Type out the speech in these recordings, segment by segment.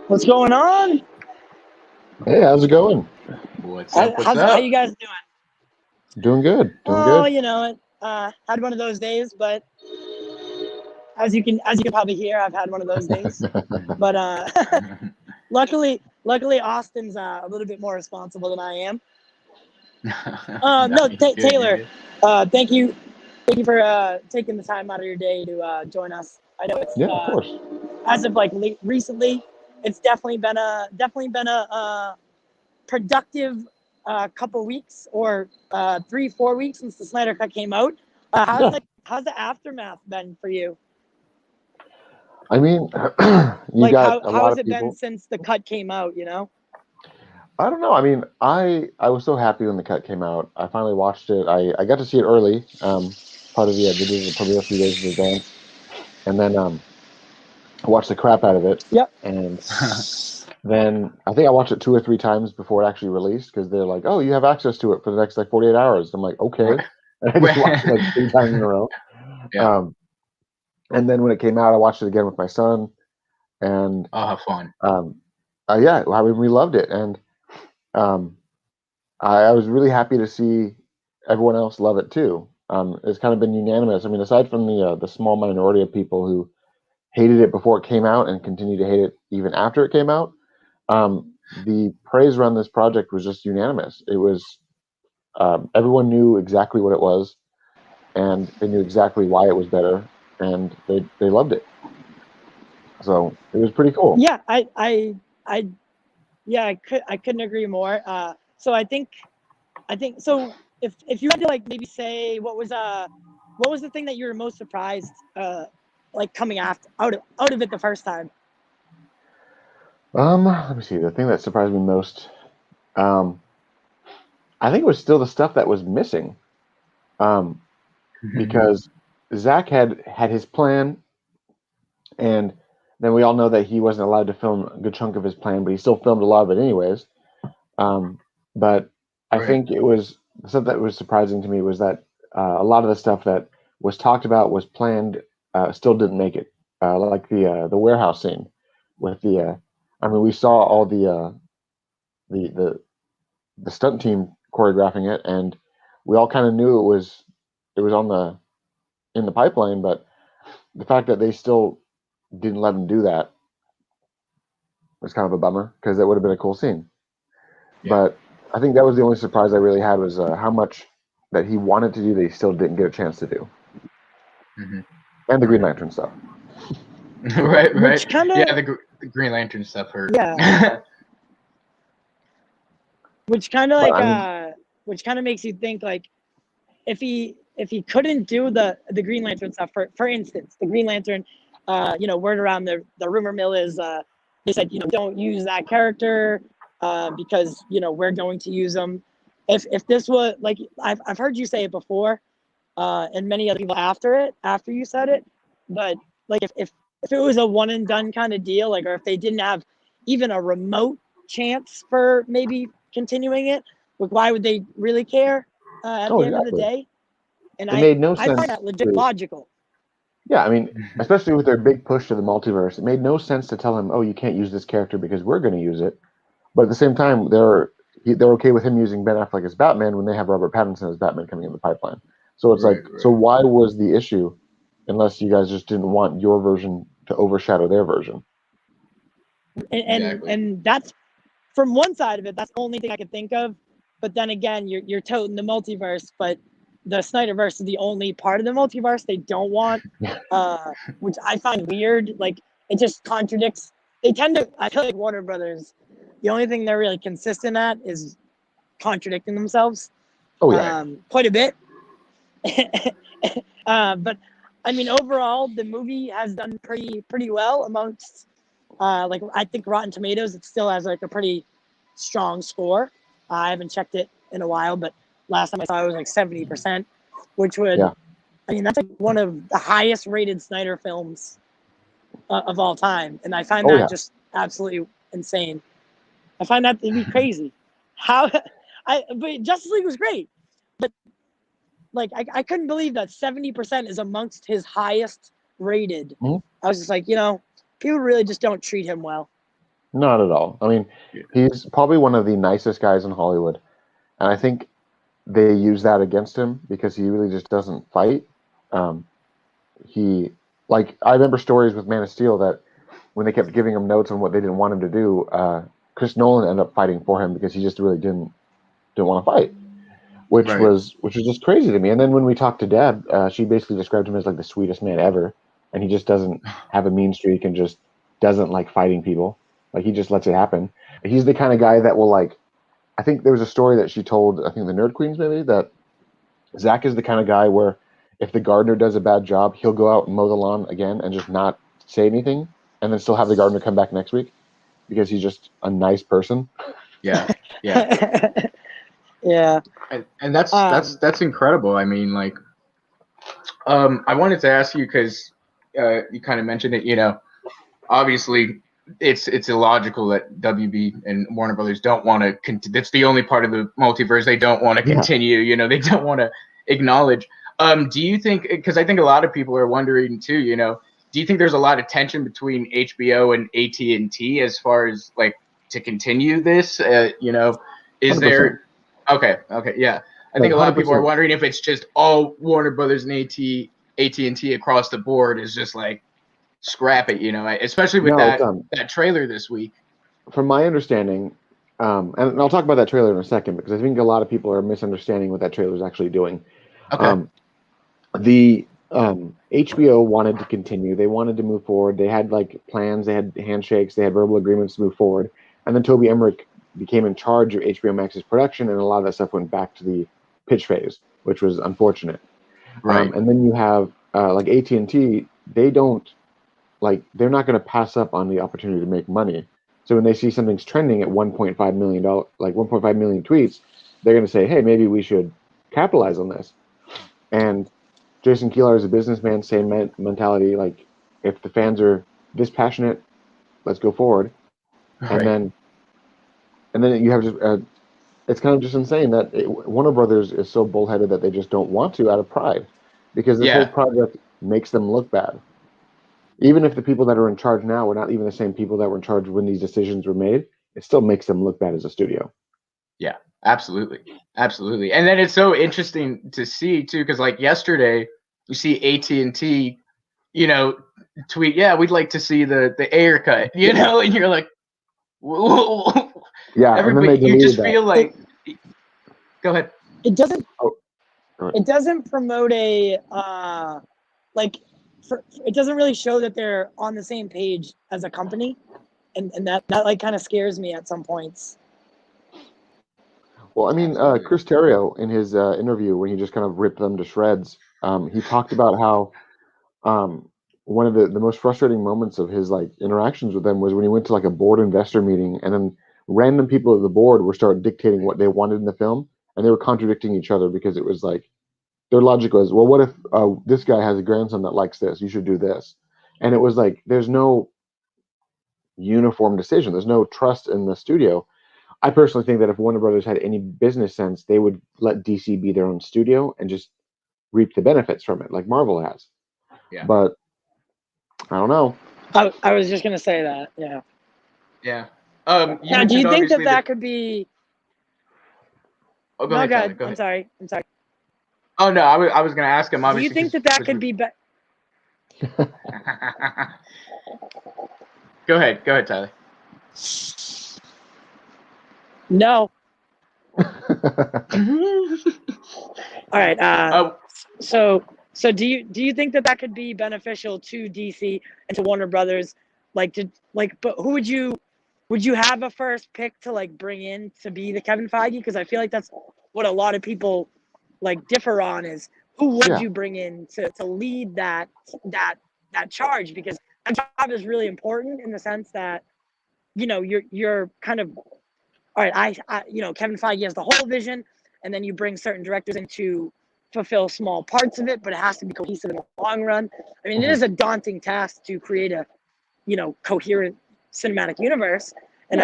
What's going on? Hey, how's it going? What's up? What's How up? you guys doing? Doing good. Doing Oh, good. you know, had one of those days, but as you can probably hear, I've had one of those days. But luckily, Austin's a little bit more responsible than I am. No, No, you're good. You're Taylor, good. thank you for taking the time out of your day to join us. I know it's Yeah, of course. as of like recently, it's definitely been a productive couple weeks or 3-4 weeks since the Snyder Cut came out. Yeah. How's the aftermath been for you? I mean, you Like got a how lot has of it been people. since the cut came out? You know? I don't know. I mean, I was so happy when the cut came out. I finally watched it. I got to see it early. Part of they did the premiere a few days in advance, and then I watched the crap out of it. Yep. And then I think I watched it 2 or 3 times before it actually released because they're like, "Oh, you have access to it for the next like 48 hours." I'm like, "Okay," and I just watched it like 3 times in a row. Yeah. And then when it came out, I watched it again with my son, and I'll have fun. yeah, I mean, we loved it, and um, I was really happy to see everyone else love it too. It's kind of been unanimous. I mean, aside from the small minority of people who hated it before it came out and continue to hate it even after it came out, the praise around this project was just unanimous. It was everyone knew exactly what it was, and they knew exactly why it was better, and they loved it. So it was pretty cool. Yeah, I yeah, I couldn't agree more. So I think so. If you had to like maybe say what was the thing that you were most surprised like coming out of it the first time? Let me see. The thing that surprised me most, um, I think it was still the stuff that was missing, um, because Zack had his plan, and then we all know that he wasn't allowed to film a good chunk of his plan, but he still filmed a lot of it anyways. Um, but I Right. think it was something that was surprising to me was that a lot of the stuff that was talked about was planned, still didn't make it. Like the warehouse scene with I mean, we saw all the the the stunt team choreographing it, and we all kind of knew it was on the in the pipeline, but the fact that they still didn't let him do that was kind of a bummer because that would have been a cool scene. Yeah. But I think that was the only surprise I really had was how much that he wanted to do that he still didn't get a chance to do, hmm and the Green Lantern stuff. Right. Right. Which kind Yeah. of The Green Lantern stuff hurt. yeah, which kind of But like I mean, which kind of makes you think like if he couldn't do the Green Lantern stuff, for instance, the Green Lantern, word around the rumor mill is they said don't use that character because we're going to use them. If this was like I've heard you say it before, and many other people after you said it, but like if it was a one and done kind of deal, like or if they didn't have even a remote chance for maybe continuing it, like why would they really care at oh, the end of the exactly. day? And It I made no I find sense that legit to. logical. Yeah, I mean, especially with their big push to the multiverse, it made no sense to tell him, "Oh, you can't use this character because we're going to use it." But at the same time, they're okay with him using Ben Affleck as Batman when they have Robert Pattinson as Batman coming in the pipeline. So it's like, Right. so Right. why was the issue, unless you guys just didn't want your version to overshadow their version? And Exactly. and that's from one side of it. That's the only thing I can think of. But then again, you're toting the multiverse, but the Snyderverse is the only part of the multiverse they don't want, which I find weird. Like it just contradicts. They tend to. I feel like Warner Brothers. The only thing they're really consistent at is contradicting themselves Oh yeah, quite a bit. But I mean, overall, the movie has done pretty well amongst. Like I think Rotten Tomatoes, it still has like a pretty strong score. I haven't checked it in a while, but last time I saw it was like 70%, which would, yeah. I mean, that's like one of the highest rated Snyder films of all time, and I find Oh that yeah. just absolutely insane. I find that to be crazy. How, but Justice League was great, but like I couldn't believe that 70% is amongst his highest rated. Mhm. I was just like, people really just don't treat him well. Not at all. I mean, he's probably one of the nicest guys in Hollywood, and I think they use that against him because he really just doesn't fight. He I remember stories with Man of Steel that when they kept giving him notes on what they didn't want him to do, Chris Nolan ended up fighting for him because he just really didn't want to fight, which was just crazy to me. And then when we talked to Deb, she basically described him as like the sweetest man ever, and he just doesn't have a mean streak and just doesn't like fighting people. Like he just lets it happen. He's the kind of guy that will I think there was a story that she told, I think the Nerd Queens maybe, that Zack is the kind of guy where if the gardener does a bad job, he'll go out and mow the lawn again and just not say anything, and then still have the gardener come back next week because he's just a nice person. Yeah. Yeah. And that's incredible. I mean, I wanted to ask you because you kind of mentioned it. Obviously, it's illogical that WB and Warner Brothers don't want to. That's the only part of the multiverse they don't want to continue. They don't want to acknowledge. Do you think? Because I think a lot of people are wondering too. Do you think there's a lot of tension between HBO and AT&T as far as to continue this? Is 100%. there? Okay, yeah. I think a lot of people 100%. are wondering if it's just all Warner Brothers and AT&T across the board is just scrap it, especially with that trailer this week. From my understanding, and I'll talk about that trailer in a second because I think a lot of people are misunderstanding what that trailer is actually doing. Okay. The HBO wanted to continue. They wanted to move forward. They had plans. They had handshakes. They had verbal agreements to move forward. And then Toby Emmerich became in charge of HBO Max's production, and a lot of that stuff went back to the pitch phase, which was unfortunate. Right. And then you have AT&T. They don't they're not going to pass up on the opportunity to make money. So when they see something's trending at $1.5 million, 1.5 million tweets, they're going to say, "Hey, maybe we should capitalize on this." And Jason Kilar is a businessman, same mentality. If the fans are this passionate, let's go forward. Right. And then you have just it's kind of just insane that Warner Brothers is so bullheaded that they just don't want to out of pride, because this whole project makes them look bad. Even if the people that are in charge now were not even the same people that were in charge when these decisions were made, it still makes them look bad as a studio. Yeah, absolutely. And then it's so interesting to see too, because yesterday you see AT&T, tweet, "Yeah, we'd like to see the Ayer cut," and you're like, whoa. Yeah, everybody, you just feel like. Go ahead. It doesn't. Oh, go ahead. It doesn't promote a it doesn't really show that they're on the same page as a company, and that kind of scares me at some points. Well, I mean, Chris Terrio in his interview when he just kind of ripped them to shreds, he talked about how one of the most frustrating moments of his interactions with them was when he went to a board investor meeting, and then random people at the board were starting dictating what they wanted in the film, and they were contradicting each other because it was their logic was, well, what if this guy has a grandson that likes this? You should do this. And it was there's no uniform decision. There's no trust in the studio. I personally think that if Warner Brothers had any business sense, they would let DC be their own studio and just reap the benefits from it, like Marvel has. Yeah. But I don't know. I was just gonna say that. Yeah. Yeah. Now, do you think that could be? Oh, go ahead. Go ahead. Go ahead. I'm sorry. Oh no, I was going to ask him. Do you think that could be? Go ahead, Tyler. No. All right. So do you think that could be beneficial to DC and to Warner Brothers? But who would you have a first pick to bring in to be the Kevin Feige? Because I feel like that's what a lot of people differ on, is who would you bring in to lead that charge? Because that job is really important in the sense that you're kind of, all right, I Kevin Feige has the whole vision, and then you bring certain directors in to fulfill small parts of it, but it has to be cohesive in the long run. I mean, it is a daunting task to create a coherent cinematic universe, and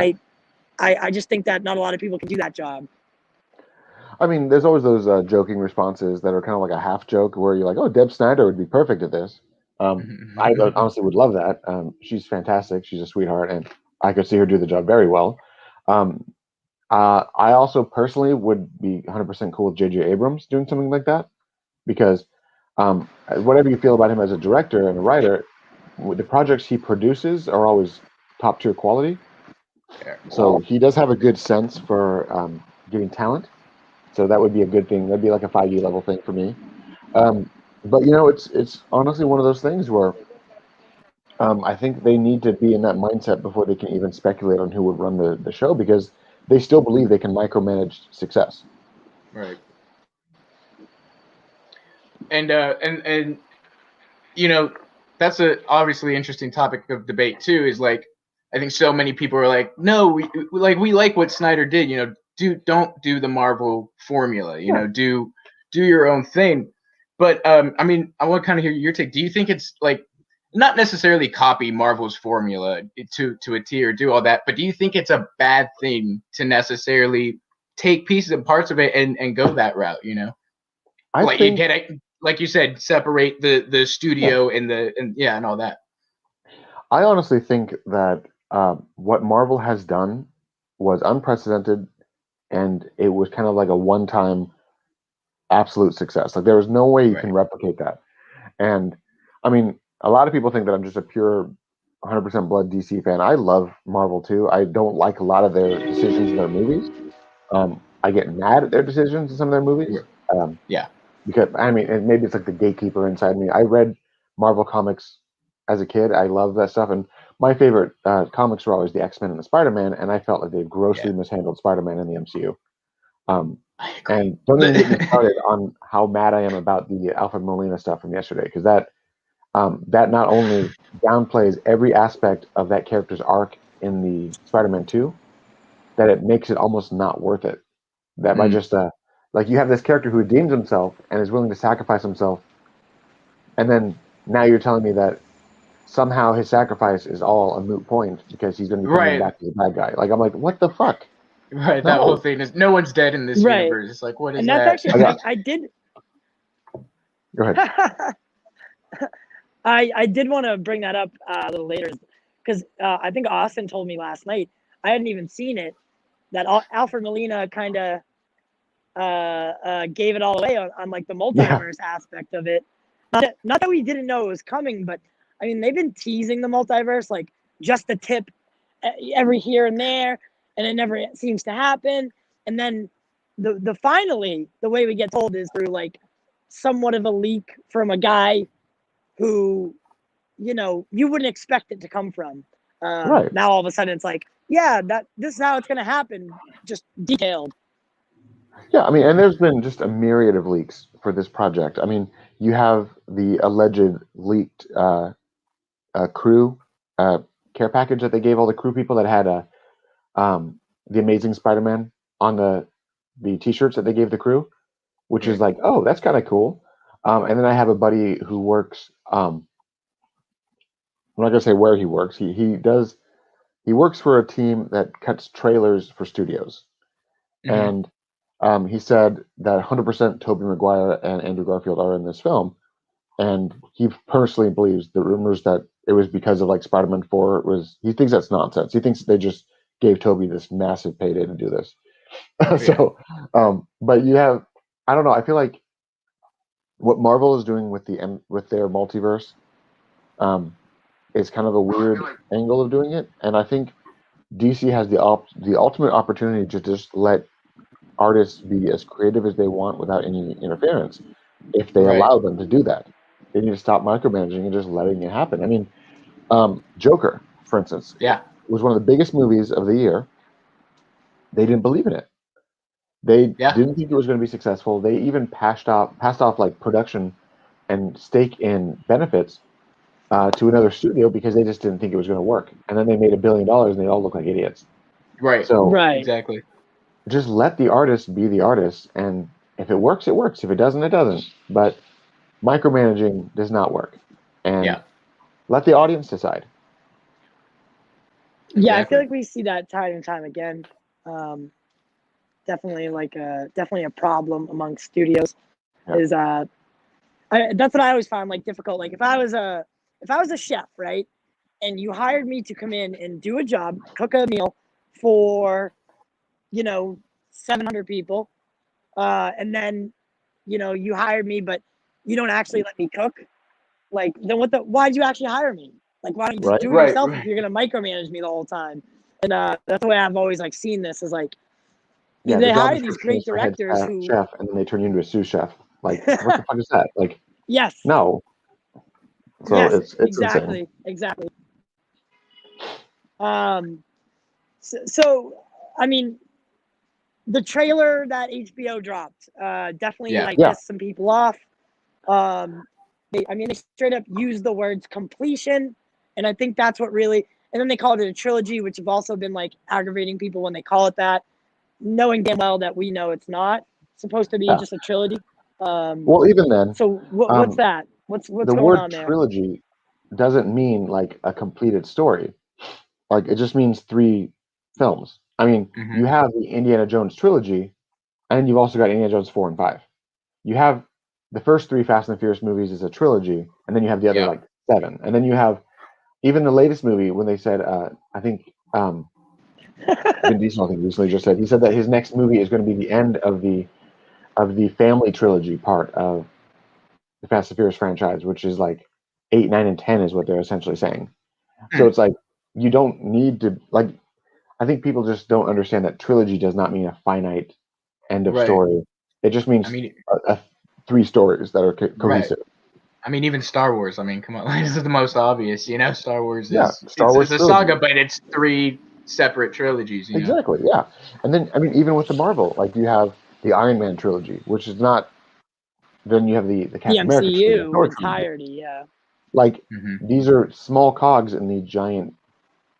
I just think that not a lot of people can do that job. I mean, there's always those joking responses that are kind of like a half joke where you're like, "Oh, Deb Snyder would be perfect at this." I honestly would love that. She's fantastic. She's a sweetheart, and I could see her do the job very well. I also personally would be 100% cool with J.J. Abrams doing something like that, because whatever you feel about him as a director and a writer, the projects he produces are always top tier quality. So he does have a good sense for getting talent. So that would be a good thing. That'd be like a Feige level thing for me. But it's honestly one of those things where I think they need to be in that mindset before they can even speculate on who would run the show, because they still believe they can micromanage success. Right. And that's a obviously interesting topic of debate too. Is like, I think so many people are like, no, we like what Snyder did. Don't do the Marvel formula. Do your own thing. But I want to kind of hear your take. Do you think it's like not necessarily copy Marvel's formula to a T or do all that, but do you think it's a bad thing to necessarily take pieces and parts of it and go that route? I think, you get it, like you said, separate the studio and all that. I honestly think that what Marvel has done was unprecedented, and it was kind of like a one-time absolute success. Like there was no way you can replicate that. And I mean, a lot of people think that I'm just a pure 100% blood DC fan. I love Marvel too. I don't like a lot of their decisions in their movies. I get mad at their decisions in some of their movies. Because and maybe it's like the gatekeeper inside me. I read Marvel comics as a kid. I love that stuff, and my favorite comics were always the X-Men and the Spider-Man. And I felt like they grossly mishandled Spider-Man in the MCU. And don't even get me started on how mad I am about the Alfred Molina stuff from yesterday, because that not only downplays every aspect of that character's arc in the Spider-Man 2, that it makes it almost not worth it. That by just like you have this character who redeems himself and is willing to sacrifice himself, and then now you're telling me that somehow his sacrifice is all a moot point because he's going to be coming back as a bad guy. Like I'm like, what the fuck? Right, that whole thing is no one's dead in this universe. It's like, what is that? And that's actually, I did. Go ahead. I did want to bring that up a little later, because I think Austin told me last night, I hadn't even seen it, that Alfred Molina kind of gave it all away on like the multiverse aspect of it. Not that we didn't know it was coming, but I mean, they've been teasing the multiverse, like just the tip every here and there, and it never seems to happen. And then the finally, the way we get told is through like somewhat of a leak from a guy who, you wouldn't expect it to come from. Now all of a sudden it's like, this is how it's going to happen, just detailed. Yeah, I mean, and there's been just a myriad of leaks for this project. I mean, you have the alleged leaked crew care package that they gave all the crew people that had the Amazing Spider-Man on the t-shirts that they gave the crew, which is like, oh, that's kind of cool. And then I have a buddy who works. I'm not gonna say where he works. He works for a team that cuts trailers for studios, and he said that 100% Tobey Maguire and Andrew Garfield are in this film, and he personally believes the rumors that it was because of like Spider-Man 4 he thinks that's nonsense. He thinks they just gave Tobey this massive payday to do this. So, but you have, I don't know. I feel like what Marvel is doing with their multiverse is kind of a weird angle of doing it, and I think DC has the ultimate opportunity to just let artists be as creative as they want without any interference. If they allow them to do that, they need to stop micromanaging and just letting it happen. I mean, Joker, for instance, was one of the biggest movies of the year. They didn't believe in it. They didn't think it was going to be successful. They even passed off like production and stake in benefits to another studio because they just didn't think it was going to work. And then they made $1 billion and they all look like idiots. Right. So exactly. Just let the artist be the artist, and if it works, it works. If it doesn't, it doesn't. But micromanaging does not work. And let the audience decide. Yeah, I feel like we see that time and time again. Definitely a problem among studios. Is that's what I always found like difficult. Like if I was a chef, right, and you hired me to come in and do a job, cook a meal for, 700 people, and then, you hired me, but you don't actually let me cook. Like, then why'd you actually hire me? Like, why don't you just do it Right, yourself right. if you're gonna micromanage me the whole time? And that's the way I've always like seen this is like, Yeah, they the job hire these description great is for head directors who, chef, and then they turn you into a sous chef. Like, what the fuck is that? Like, yes, no. So yes, it's insane. exactly. So I mean, the trailer that HBO dropped definitely Yeah. pissed some people off. They straight up used the words completion, and I think that's what really. And then they called it a trilogy, which have also been like aggravating people when they call it that, knowing damn well that we know it's not supposed to be Yeah. just a trilogy. Well, even then, So what's that? What's the going word on there? trilogy doesn't mean like a completed story. Like, it just means 3 films. I mean, Mhm. you have the Indiana Jones trilogy, and you've also got Indiana Jones 4 and 5. You have the first 3 Fast and the Furious movies as a trilogy, and then you have the other Yeah. like 7, and then you have even the latest movie when they said, I think Vin Diesel, I think recently just said, he said that his next movie is going to be the end of the family trilogy part of the Fast and Furious franchise, which is like 8, 9, and 10 is what they're essentially saying. So it's like, you don't need to, like, I think people just don't understand that trilogy does not mean a finite end of Right. story. It just means I mean, 3 stories that are cohesive. Right. I mean, even Star Wars. I mean, come on, this is the most obvious. Star Wars Yeah, is Star Wars it's a trilogy. saga, but it's 3 separate trilogies. Exactly, yeah. And then, I mean, even with the Marvel, like, you have the Iron Man trilogy, which is not. Then you have the Captain America trilogy, MCU Thor trilogy. entirety, yeah. Like, Mhm. these are small cogs in the giant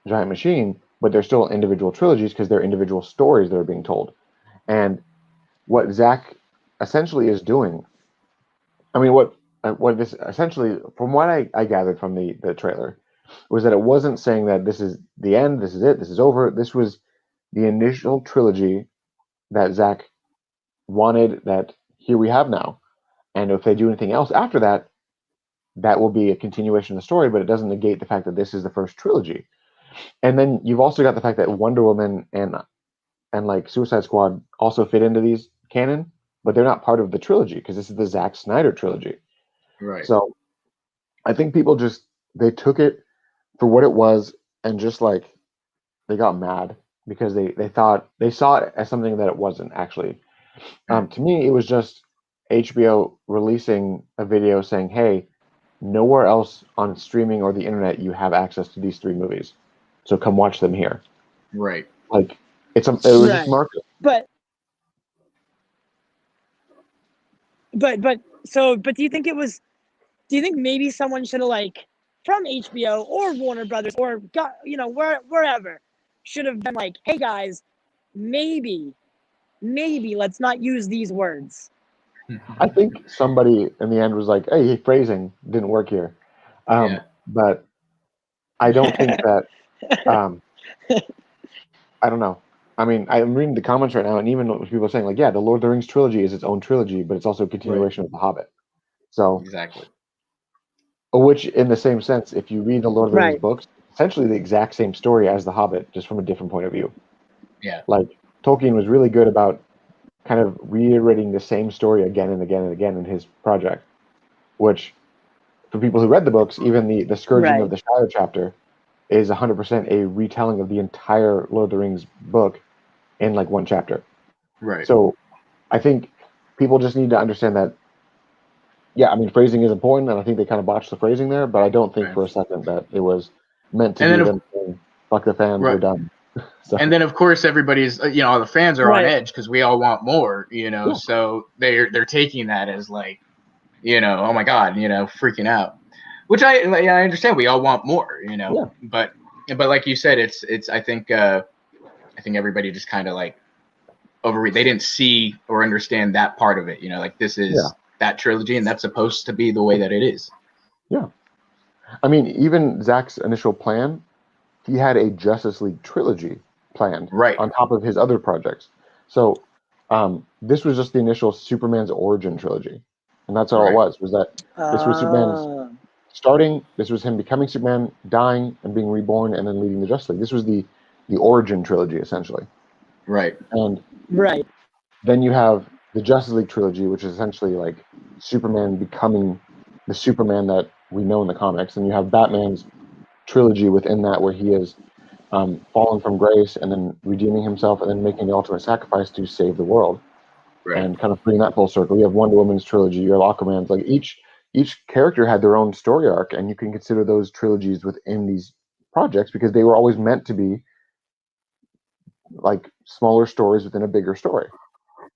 machine, but they're still individual trilogies because they're individual stories that are being told. And what Zack essentially is doing, I mean, what this essentially, from what I gathered from the trailer, was that it wasn't saying that this is the end, this is it, this is over. This was the initial trilogy that Zack wanted, that here we have now. And if they do anything else after that, that will be a continuation of the story, but it doesn't negate the fact that this is the first trilogy. And then you've also got the fact that Wonder Woman and like Suicide Squad also fit into these canon, but they're not part of the trilogy because this is the Zack Snyder trilogy. Right. So I think people just, they took it for what it was, and just like, they got mad because they thought they saw it as something that it wasn't actually. To me, it was just HBO releasing a video saying, "Hey, nowhere else on streaming or the internet you have access to these 3 movies, so come watch them here." Right. Like, it was just marketing. But do you think it was? Do you think maybe someone should have like from HBO or Warner Brothers or got wherever should have been like, hey guys, maybe let's not use these words. I think somebody in the end was like, "Hey, phrasing didn't work here," Yeah. but I don't think that. I don't know. I mean, I'm reading the comments right now, and even people are saying like, "Yeah, the Lord of the Rings trilogy is its own trilogy, but it's also a continuation of the Hobbit." So, Exactly. which, in the same sense, if you read the Lord of the Rings Right. books, essentially the exact same story as the Hobbit, just from a different point of view. Yeah. Like, Tolkien was really good about kind of reiterating the same story again and again and again in his project, which, for people who read the books, even the Scourging of the Shire chapter is 100% a retelling of the entire Lord of the Rings book in like one chapter. Right. So I think people just need to understand that, yeah, I mean, phrasing is important, and I think they kind of botched the phrasing there, but I don't think for a second that it was meant to And be then them saying, "Fuck the fans, we're done." So, And then, of course, everybody's, all the fans are on edge because we all want more, Yeah. So they're taking that as like, oh my God, freaking out. Which I understand. We all want more, Yeah. But like you said, it's I think everybody just kind of like overread. They didn't see or understand that part of it, like this is that trilogy, and that's supposed to be the way that it is. Yeah. I mean, even Zack's initial plan, he had a Justice League trilogy planned on top of his other projects. So this was just the initial Superman's origin trilogy, and that's all it was that this was Superman's This was him becoming Superman, dying, and being reborn, and then leading the Justice League. This was the origin trilogy, essentially. Right. And Right. then you have the Justice League trilogy, which is essentially like Superman becoming the Superman that we know in the comics, and you have Batman's trilogy within that, where he is fallen from grace and then redeeming himself and then making the ultimate sacrifice to save the world, Right. and kind of bringing that full circle. You have Wonder Woman's trilogy, you have Aquaman's. Like each character had their own story arc, and you can consider those trilogies within these projects because they were always meant to be like smaller stories within a bigger story.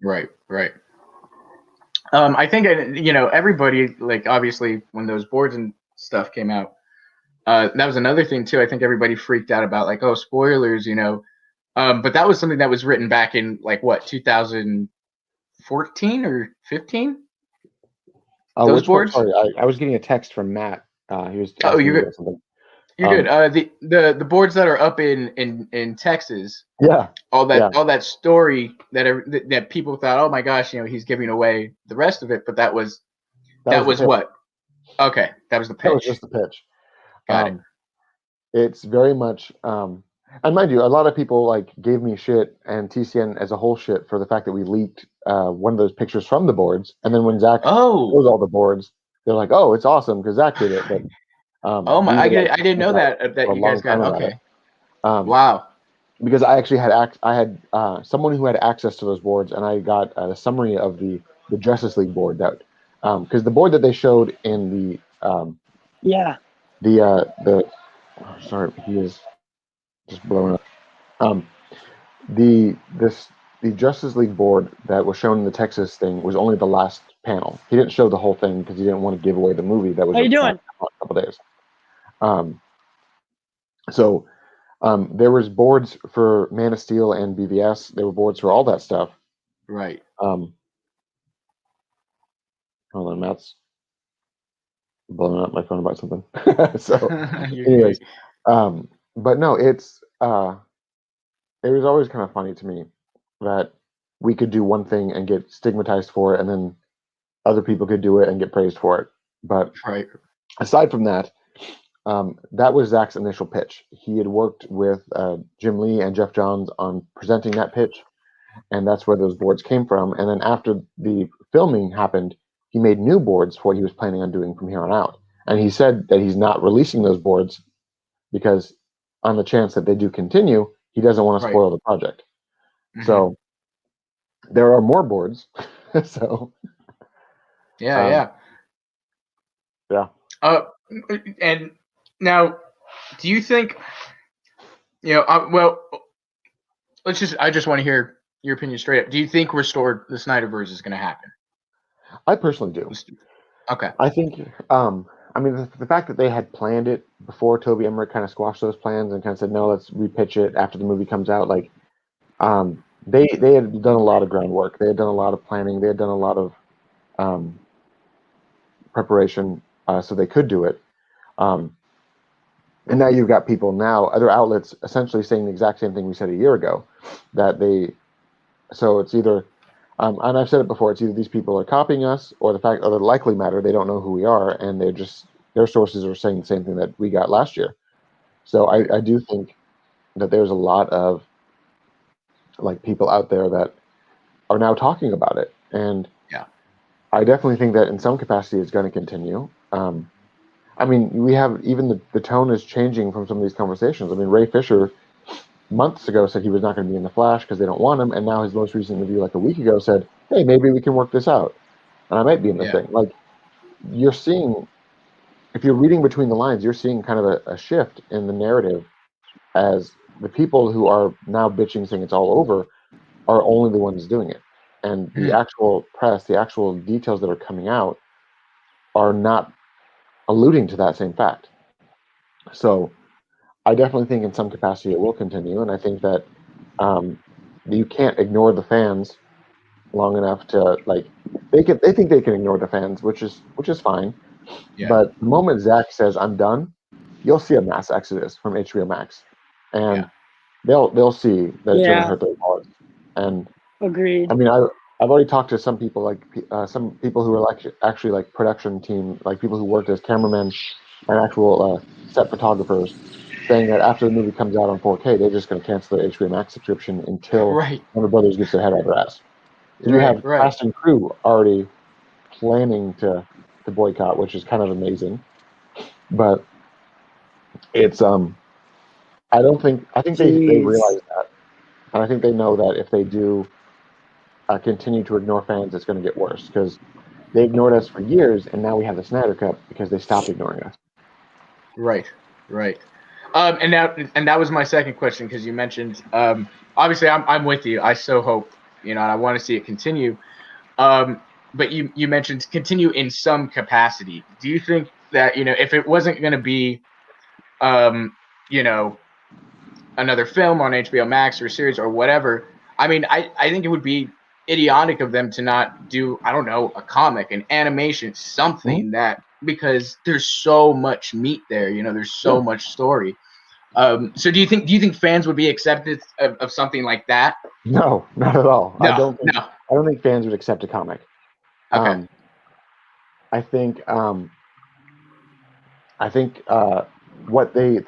Right. I think everybody, like, obviously when those boards and stuff came out, that was another thing too. I think everybody freaked out about, like, oh, spoilers, but that was something that was written back in, like, what, 2014 or 15? Those boards? Sorry, I was getting a text from Matt. He was asking me about something. You're good. The boards that are up in Texas. Yeah. All that story that people thought, oh my gosh, he's giving away the rest of it, but that was what? Okay, that was the pitch. That was just the pitch. Got it. It's very much, and mind you, a lot of people like gave me shit and TCN as a whole shit for the fact that we leaked one of those pictures from the boards, and then when Zack shows all the boards, they're like, "Oh, it's awesome because Zack did it." But I didn't know that you guys got okay. Wow. Because I actually had someone who had access to those boards, and I got a summary of the Justice League board that because the board that they showed in sorry, he is just blowing up. The Justice League board that was shown in the Texas thing was only the last panel. He didn't show the whole thing because he didn't want to give away the movie that was How you doing? a couple days. So there was boards for Man of Steel and BVS. There were boards for all that stuff. Right. Hold on, Matt's blowing up my phone about something. So, anyways, but no, it was always kind of funny to me that we could do one thing and get stigmatized for it, and then other people could do it and get praised for it. But aside from that, that was Zack's initial pitch. He had worked with Jim Lee and Jeff Johns on presenting that pitch, and that's where those boards came from. And then after the filming happened, he made new boards for what he was planning on doing from here on out. And he said that he's not releasing those boards because on the chance that they do continue, he doesn't want to spoil the project. Mm-hmm. So there are more boards. So yeah. And now, do you think, well, I just want to hear your opinion straight up. Do you think the Snyderverse is going to happen? I personally do. Okay. I think, the fact that they had planned it before Toby Emmerich kind of squashed those plans and kind of said, no, let's repitch it after the movie comes out. Like, they had done a lot of groundwork. They had done a lot of planning. They had done a lot of preparation so they could do it. And now you've got other outlets essentially saying the exact same thing we said a year ago, so it's either, and I've said it before, it's either these people are copying us or the likely matter, they don't know who we are, and their sources are saying the same thing that we got last year. So I do think that there's a lot of like people out there that are now talking about it. And I definitely think that in some capacity it's going to continue. We have even the tone is changing from some of these conversations. Ray Fisher months ago said he was not going to be in the Flash because they don't want him, and now his most recent interview like a week ago said, hey, maybe we can work this out and I might be in the thing. Like, you're seeing, if you're reading between the lines, you're seeing kind of a shift in the narrative as the people who are now bitching saying it's all over are only the ones doing it, and the actual press, the actual details that are coming out are not alluding to that same fact. So I definitely think in some capacity it will continue, and I think that you can't ignore the fans long enough to they think they can ignore the fans, which is fine. Yeah. But the moment Zack says I'm done, you'll see a mass exodus from HBO Max, and they'll see that it's going to hurt their wallets. And agreed. I've already talked to some people, some people who are actually production team, like people who worked as cameramen and actual set photographers saying that after the movie comes out on 4K, they're just going to cancel their HBO Max subscription until Right. Warner Brothers gets their head out of their ass. So you have cast and crew already planning to boycott, which is kind of amazing. But it's I think they realize that, and I think they know that if they do continue to ignore fans, it's going to get worse because they ignored us for years, and now we have the Snyder Cut because they stopped ignoring us. Right. And that was my second question, because you mentioned obviously I'm with you. I so hope, and I want to see it continue. But you mentioned continue in some capacity. Do you think that if it wasn't going to be another film on HBO Max or a series or whatever, I mean, I think it would be idiotic of them to not do, I don't know, a comic, an animation, something that, because there's so much meat there, there's so much story. So do you think fans would be accepted of something like that? No, not at all. No, I don't think fans would accept a comic. Okay. I think the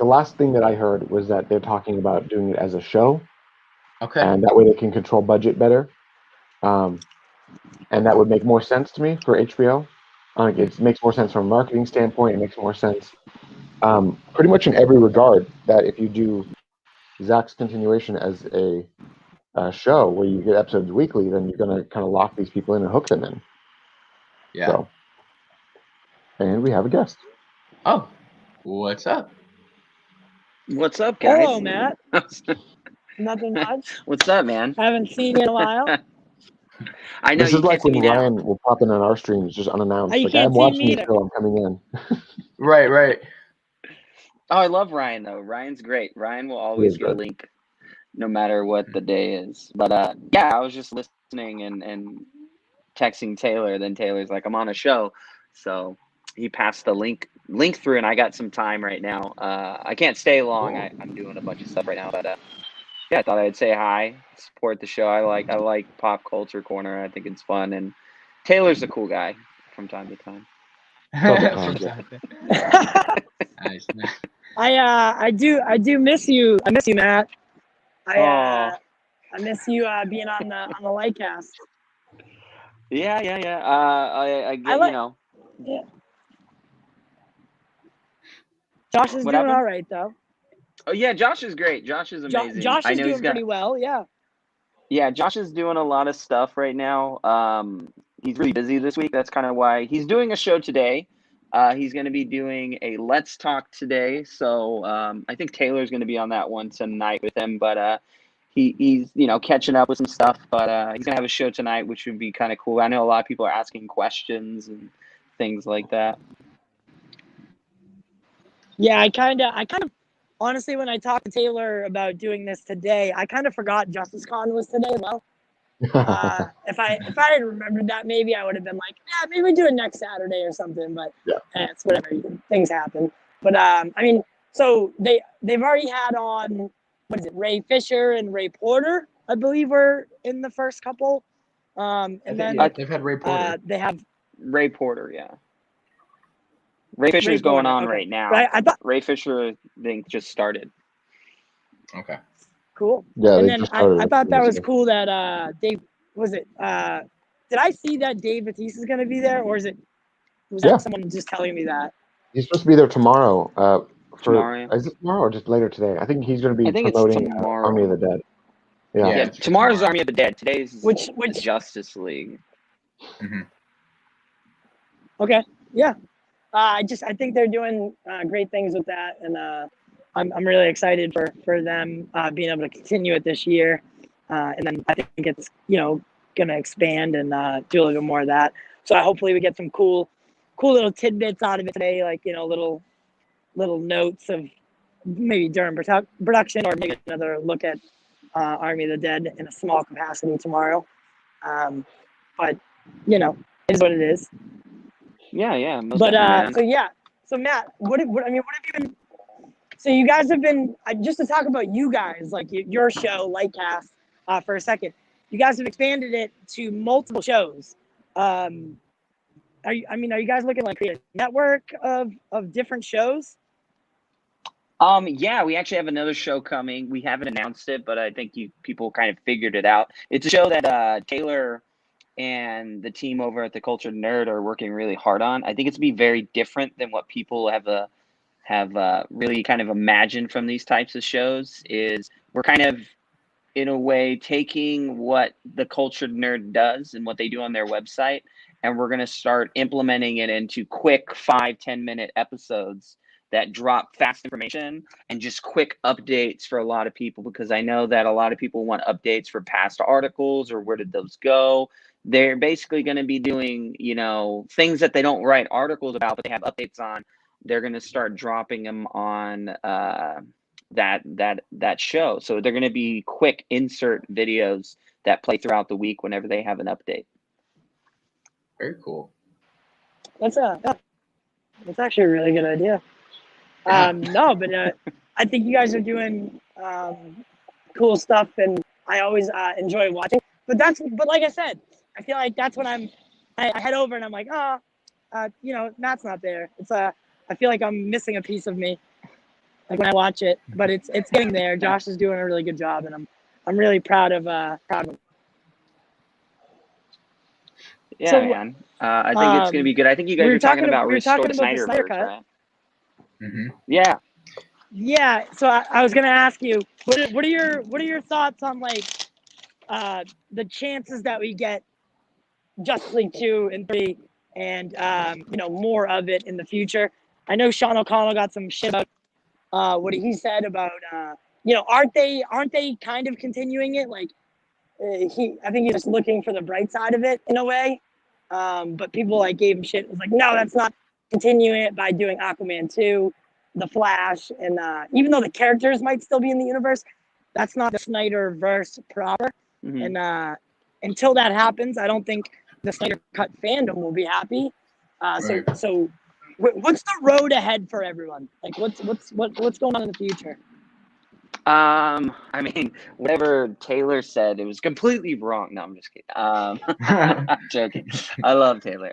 last thing that I heard was that they're talking about doing it as a show. Okay. And that way they can control budget better. And that would make more sense to me for HBO. It makes more sense from a marketing standpoint. It makes more sense pretty much in every regard, that if you do Zack's continuation as a show where you get episodes weekly, then you're going to kind of lock these people in and hook them in. Yeah. So, and we have a guest. Oh, what's up? What's up, guys? Hello, Matt. Nothing much. What's up, man? I haven't seen you in a while. I know This you is like can't see when me Ryan down. will pop in on our streams just unannounced. You Like, can't I'm see watching me the either. show, I'm coming in. Right. Oh, I love Ryan though. Ryan's great. Ryan will always get a link, no matter what the day is. But yeah, I was just listening and texting Taylor. Then Taylor's like, "I'm on a show," so he passed the link through, and I got some time right now. I can't stay long. I'm doing a bunch of stuff right now, but yeah, I thought I'd say hi, support the show. I like Pop Culture Corner. I think it's fun, and Taylor's a cool guy from time to time. Nice. I do miss you. I miss you, Matt. I miss you being on the Lightcast. Yeah. I get, Yeah. Josh is doing all right, though. Oh yeah, Josh is great. Josh is amazing. Josh is doing pretty well. Yeah. Yeah, Josh is doing a lot of stuff right now. He's really busy this week. That's kind of why he's doing a show today. He's going to be doing a Let's Talk today. So I think Taylor's going to be on that one tonight with him. But he's catching up with some stuff. But he's going to have a show tonight, which would be kind of cool. I know a lot of people are asking questions and things like that. Yeah, I kind of honestly, when I talked to Taylor about doing this today, I kind of forgot JusticeCon was today. Well, if I had remembered that, maybe I would have been like, yeah, maybe we do it next Saturday or something. But it's whatever. Things happen. But I mean, so they've already had on, what is it? Ray Fisher and Ray Porter, I believe, were in the first couple. And then they've had Ray Porter. They have Ray Porter, yeah. Ray Fisher's going on right now. Right, I thought Ray Fisher, I think, just started. Okay. Cool. Yeah, and then I thought that was cool that Dave, was it did I see that Dave Bautista is going to be there, or was that someone just telling me that? He's supposed to be there tomorrow. Tomorrow. Is it tomorrow or just later today? I think he's going to be it's promoting tomorrow. Army of the Dead. Yeah, tomorrow's Army of the Dead. Today's which Justice League. Mm-hmm. Okay. Yeah. I think they're doing great things with that, and I'm really excited for them being able to continue it this year, and then I think it's going to expand and do a little bit more of that. So hopefully we get some cool little tidbits out of it today, like little notes of maybe during production, or maybe another look at Army of the Dead in a small capacity tomorrow. But it is what it is. Yeah. But so Matt, what have you been? So you guys have been, just to talk about you guys, like your show, Lightcast, for a second. You guys have expanded it to multiple shows. are you guys looking like create a network of different shows? Yeah, we actually have another show coming. We haven't announced it, but I think people kind of figured it out. It's a show that Taylor and the team over at the Cultured Nerd are working really hard on. I think it's be very different than what people have really kind of imagined from these types of shows. Is we're kind of in a way taking what the Cultured Nerd does and what they do on their website, and we're going to start implementing it into quick 5-10 minute episodes that drop fast information and just quick updates for a lot of people, because I know that a lot of people want updates for past articles or where did those go. They're basically going to be doing, things that they don't write articles about, but they have updates on. They're going to start dropping them on that show. So they're going to be quick insert videos that play throughout the week whenever they have an update. Very cool. That's actually a really good idea. No, but I think you guys are doing cool stuff, and I always enjoy watching. But like I said, I feel like that's when I head over and I'm like, Matt's not there. I feel like I'm missing a piece of me, like when I watch it. But it's getting there. Josh is doing a really good job, and I'm really proud of him. Yeah, So, man. I think it's going to be good. I think you guys were talking about Restore the Snyderverse, right? Mm-hmm. Yeah. Yeah. So I was gonna ask you, what are your thoughts on like the chances that we get Justice League 2 and 3 and more of it in the future? I know Sean O'Connell got some shit about what he said about aren't they kind of continuing it? Like I think he's just looking for the bright side of it in a way. But people like gave him shit. It was like, no, that's not continuing it by doing Aquaman 2, The Flash, and even though the characters might still be in the universe, that's not the Snyderverse proper. Mm-hmm. And until that happens, I don't think the Snyder Cut fandom will be happy. Right. So what's the road ahead for everyone? Like what's going on in the future? I mean, whatever Taylor said, it was completely wrong. No, I'm just kidding. I'm joking. I love Taylor.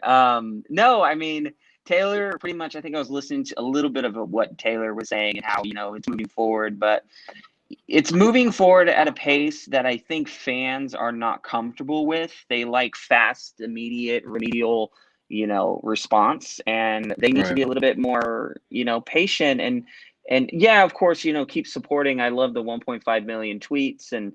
No, I mean, Taylor pretty much, I think I was listening to a little bit of what Taylor was saying and how, it's moving forward, but it's moving forward at a pace that I think fans are not comfortable with. They like fast, immediate, remedial, response, and they need to be a little bit more, patient and yeah, of course, keep supporting. I love the 1.5 million tweets, and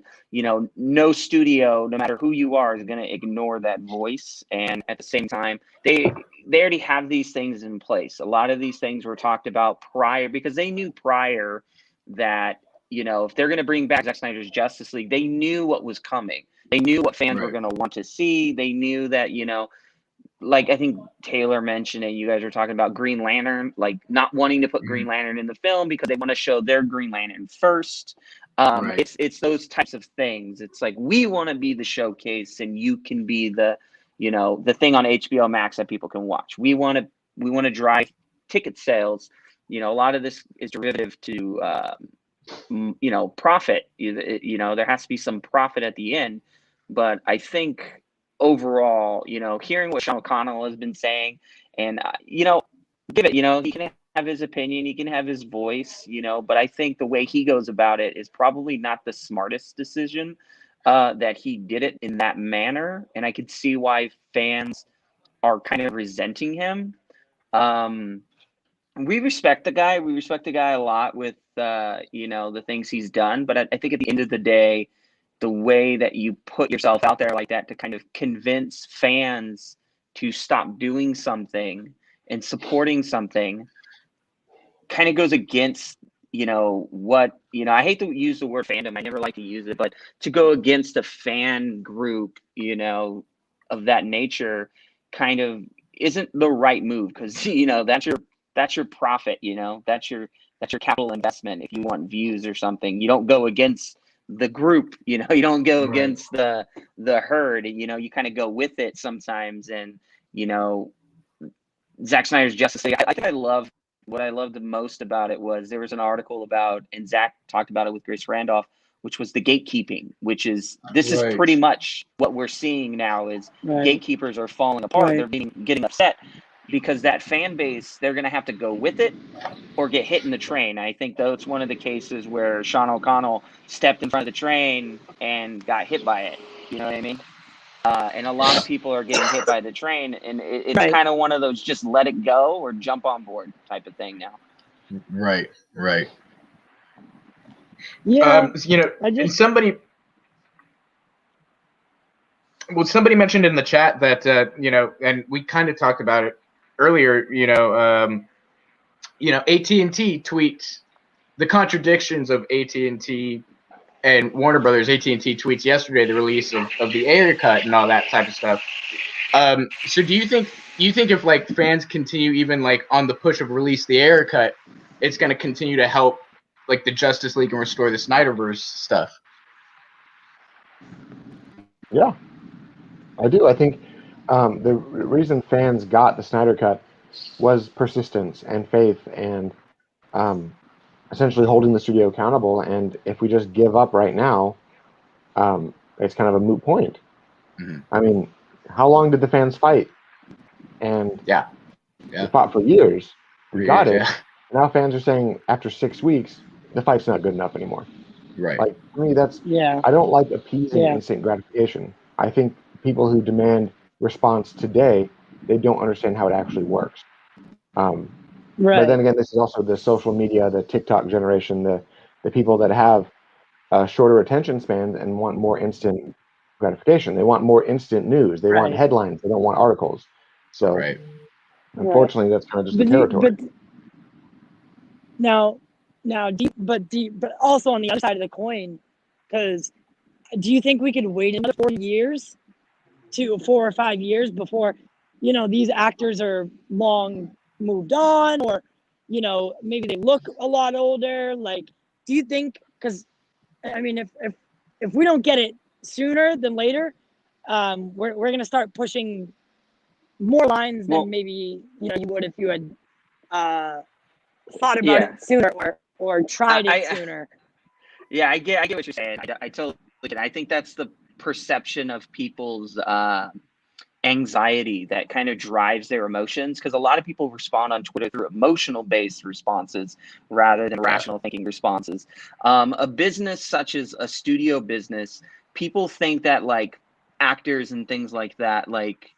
no studio, no matter who you are, is going to ignore that voice. And at the same time, they already have these things in place. A lot of these things were talked about prior, because they knew prior that if they're going to bring back Zack Snyder's Justice League, they knew what was coming. They knew what fans were going to want to see. They knew that like I think Taylor mentioned it, you guys are talking about Green Lantern, like not wanting to put Green Lantern in the film because they want to show their Green Lantern first. It's those types of things. It's like, we want to be the showcase and you can be the, the thing on HBO Max that people can watch. We want to drive ticket sales. A lot of this is derivative to, profit. There has to be some profit at the end. But I think overall, hearing what Sean O'Connell has been saying, and give it, he can have his opinion, he can have his voice, but I think the way he goes about it is probably not the smartest decision, that he did it in that manner, and I could see why fans are kind of resenting him. We respect the guy. We respect the guy a lot with the things he's done, but I think at the end of the day, the way that you put yourself out there like that to kind of convince fans to stop doing something and supporting something kind of goes against, what, I hate to use the word fandom. I never like to use it, but to go against a fan group, of that nature kind of isn't the right move, because, that's your profit, that's your capital investment. If you want views or something, you don't go against the group, you don't go against the herd, you kind of go with it sometimes. And Zack Snyder's Justice League, I think what I loved the most about it was there was an article about, and Zack talked about it with Grace Randolph, which was the gatekeeping, which is this is pretty much what we're seeing now is gatekeepers are falling apart. They're getting upset because that fan base, they're going to have to go with it or get hit in the train. I think that's one of the cases where Sean O'Connell stepped in front of the train and got hit by it. You know what I mean? And a lot of people are getting hit by the train, and it's kind of one of those just let it go or jump on board type of thing now. Right. Yeah. And somebody mentioned in the chat that and we kind of talked about it earlier. AT&T tweets the contradictions of AT&T and Warner Brothers. AT&T tweets yesterday the release of the Ayer cut and all that type of stuff. So do you think if like fans continue even like on the push of release the Ayer cut, it's going to continue to help like the Justice League and restore the Snyderverse stuff? Yeah, I do. I think the reason fans got the Snyder cut was persistence and faith and essentially holding the studio accountable. And if we just give up right now, it's kind of a moot point. Mm-hmm. I mean, how long did the fans fight? And they fought for years. We got it. Yeah. Now fans are saying after 6 weeks, the fight's not good enough anymore. Right. Like, for me, I don't like appeasing instant gratification. I think people who demand response today, they don't understand how it actually works. But then again, this is also the social media, the TikTok generation, the people that have shorter attention spans and want more instant gratification. They want more instant news. They want headlines. They don't want articles. So, unfortunately, that's kind of just the territory. But also on the other side of the coin, because do you think we could wait another 4 years to 4 or 5 years before, these actors are long moved on, or, maybe they look a lot older? Like, do you think, because, I mean, if we don't get it sooner than later, we're going to start pushing more lines than maybe, you would if you had thought about it sooner or tried it sooner. Yeah, I get what you're saying. I totally get it. I think that's the perception of people's anxiety that kind of drives their emotions, because a lot of people respond on Twitter through emotional based responses rather than rational thinking responses. A business such as a studio business, people think that like actors and things like that, like,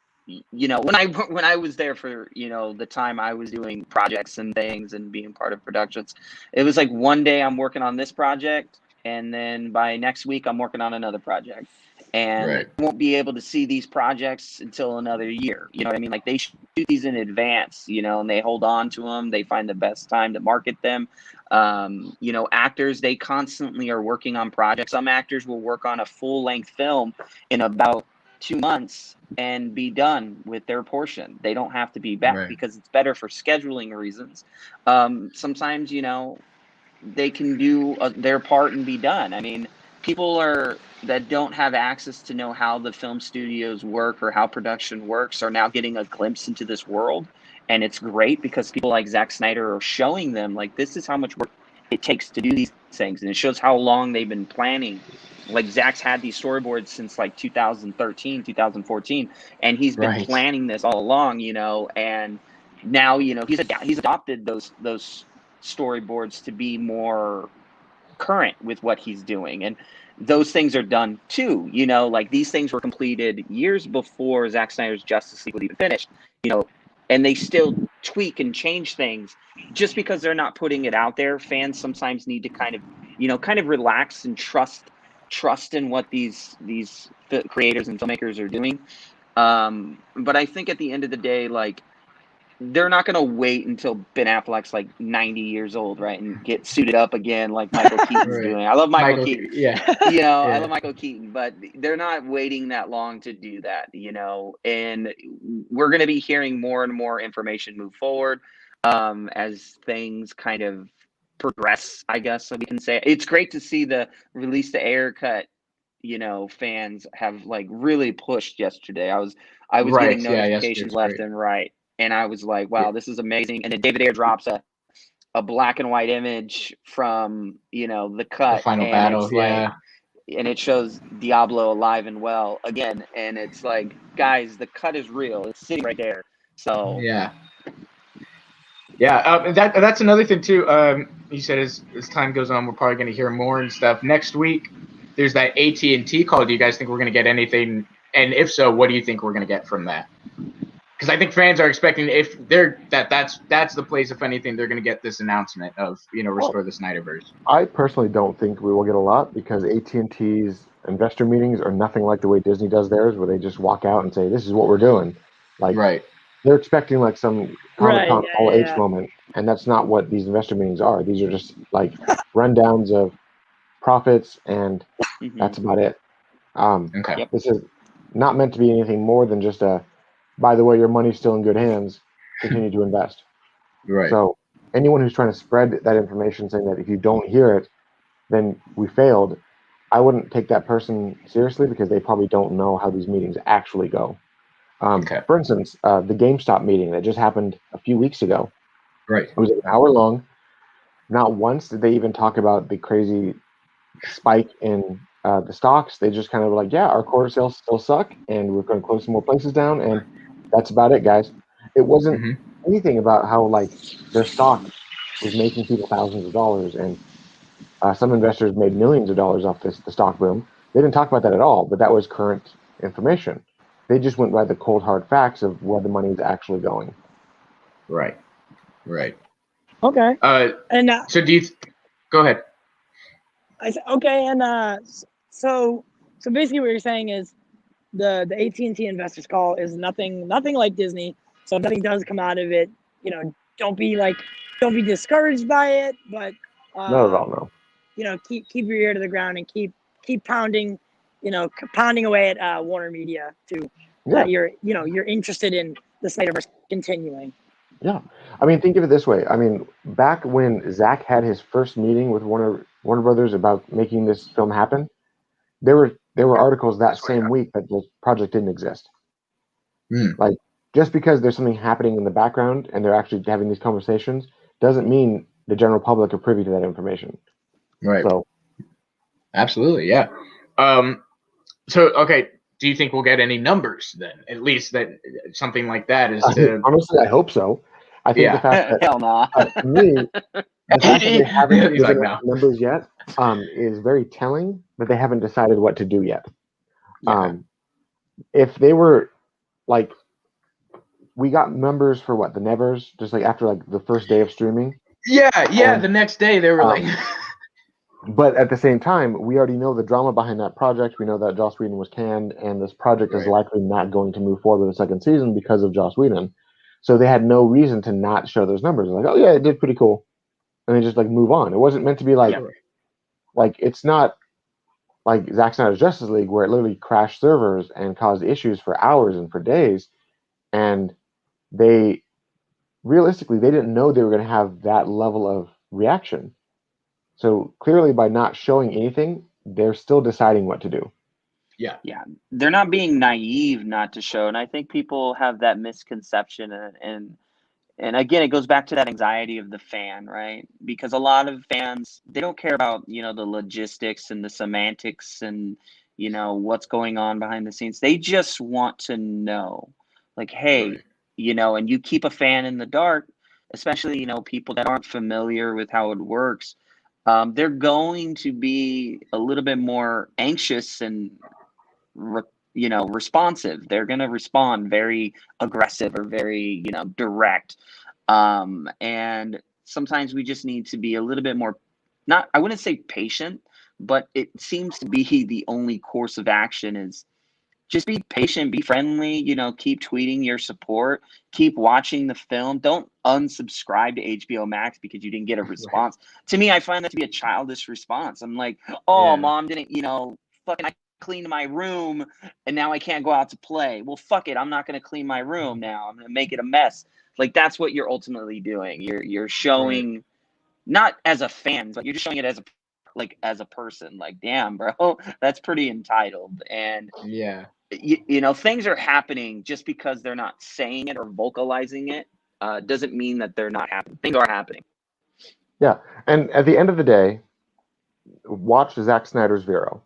when I was there for, the time I was doing projects and things and being part of productions, it was like one day I'm working on this project and then by next week I'm working on another project, and I won't be able to see these projects until another year. You know what I mean? Like, they shoot these in advance, and they hold on to them. They find the best time to market them. Actors, they constantly are working on projects. Some actors will work on a full length film in about 2 months and be done with their portion. They don't have to be back because it's better for scheduling reasons. Sometimes, they can do their part and be done. I mean, people that don't have access to know how the film studios work or how production works are now getting a glimpse into this world. And it's great because people like Zack Snyder are showing them, like, this is how much work it takes to do these things. And it shows how long they've been planning. Like, Zack's had these storyboards since like 2013, 2014, and he's been planning this all along, and now, he's adopted those storyboards to be more current with what he's doing. And those things are done too, like these things were completed years before Zack Snyder's Justice League was even finished, and they still tweak and change things just because they're not putting it out there. Fans sometimes need to kind of relax and trust in what these creators and filmmakers are doing. But I think at the end of the day, like, they're not going to wait until Ben Affleck's like 90 years old, right, and get suited up again like Michael Keaton's doing. I love Michael Keaton. I love Michael Keaton, but they're not waiting that long to do that, and we're going to be hearing more and more information move forward as things kind of progress, I guess, so we can say. It's great to see the release the Ayer cut. Fans have like really pushed yesterday. I was getting notifications left and right. And I was like, wow, this is amazing. And then David Ayer drops a a black and white image from, the cut. The final and battle, it's yeah. and it shows Diablo alive and well again. And it's like, guys, the cut is real. It's sitting right there. So Yeah. That's another thing too. You said as time goes on, we're probably going to hear more and stuff. Next week, there's that AT&T call. Do you guys think we're going to get anything? And if so, what do you think we're going to get from that? Because I think fans are expecting, if that's the place, if anything, they're going to get this announcement of restore the Snyderverse. I personally don't think we will get a lot, because AT&T's investor meetings are nothing like the way Disney does theirs, where they just walk out and say, "This is what we're doing." Like, right. They're expecting like some Comic-Con Right, Hall yeah. H moment, and that's not what these investor meetings are. These are just like rundowns of profits, and that's about it. Okay. Yep. This is not meant to be anything more than just a, by the way, your money's still in good hands, continue to invest. Right. So anyone who's trying to spread that information, saying that if you don't hear it, then we failed, I wouldn't take that person seriously, because they probably don't know how these meetings actually go. Okay. For instance, the GameStop meeting that just happened a few weeks ago. Right. It was an hour long. Not once did they even talk about the crazy spike in the stocks. They just kind of were like, yeah, our quarter sales still suck, and we're going to close some more places down, and that's about it, guys. It wasn't anything about how like their stock was making people thousands of dollars, and some investors made millions of dollars off the stock boom. They didn't talk about that at all, but that was current information. They just went by the cold hard facts of where the money is actually going. Right. Right. Okay. And so do you go ahead? I said okay, and so basically what you're saying is the AT&T investors call is nothing like Disney. So if nothing does come out of it, don't be discouraged by it, but Not at all, no. keep your ear to the ground and keep pounding, pounding away at Warner Media that you're interested in the Snyderverse continuing. Yeah, I mean, think of it this way. I mean, back when Zack had his first meeting with Warner Brothers about making this film happen, there were articles that same week that the project didn't exist. Like, just because there's something happening in the background and they're actually having these conversations doesn't mean the general public are privy to that information. Right. So, absolutely, yeah. So, okay, do you think we'll get any numbers then? At least that something like that is to. Honestly, I hope so. I think the fact that hell no. To me, the fact that they haven't given no. numbers yet is very telling, but they haven't decided what to do yet. Yeah. If they were like, we got numbers for what, the Nevers, just like after like the first day of streaming. Yeah. The next day they were like. But at the same time, we already know the drama behind that project. We know that Joss Whedon was canned, and this project is likely not going to move forward with a second season because of Joss Whedon. So they had no reason to not show those numbers. Like, oh yeah, it did pretty cool, and they just like move on. It wasn't meant to be like, like it's not like Zack Snyder's Justice League, where it literally crashed servers and caused issues for hours and for days, and they realistically they didn't know they were going to have that level of reaction. So clearly, by not showing anything, they're still deciding what to do. Yeah. They're not being naive not to show, and I think people have that misconception, and again, it goes back to that anxiety of the fan, right? Because a lot of fans, they don't care about the logistics and the semantics and what's going on behind the scenes. They just want to know, like, hey, and you keep a fan in the dark, especially people that aren't familiar with how it works. They're going to be a little bit more anxious and responsive. They're going to respond very aggressive or very direct, and sometimes we just need to be a little bit more, not, I wouldn't say patient, but it seems to be the only course of action is just be patient, be friendly, keep tweeting your support, keep watching the film. Don't unsubscribe to HBO Max because you didn't get a response. To me, I find that to be a childish response. I'm like, oh, mom didn't, fucking, I cleaned my room and now I can't go out to play. Well, fuck it. I'm not going to clean my room now. I'm going to make it a mess. Like, that's what you're ultimately doing. You're showing, not as a fan, but you're just showing it as a person. Like, damn, bro, that's pretty entitled. And things are happening. Just because they're not saying it or vocalizing it doesn't mean that they're not happening. Things are happening. Yeah, and at the end of the day, watch Zack Snyder's Vero.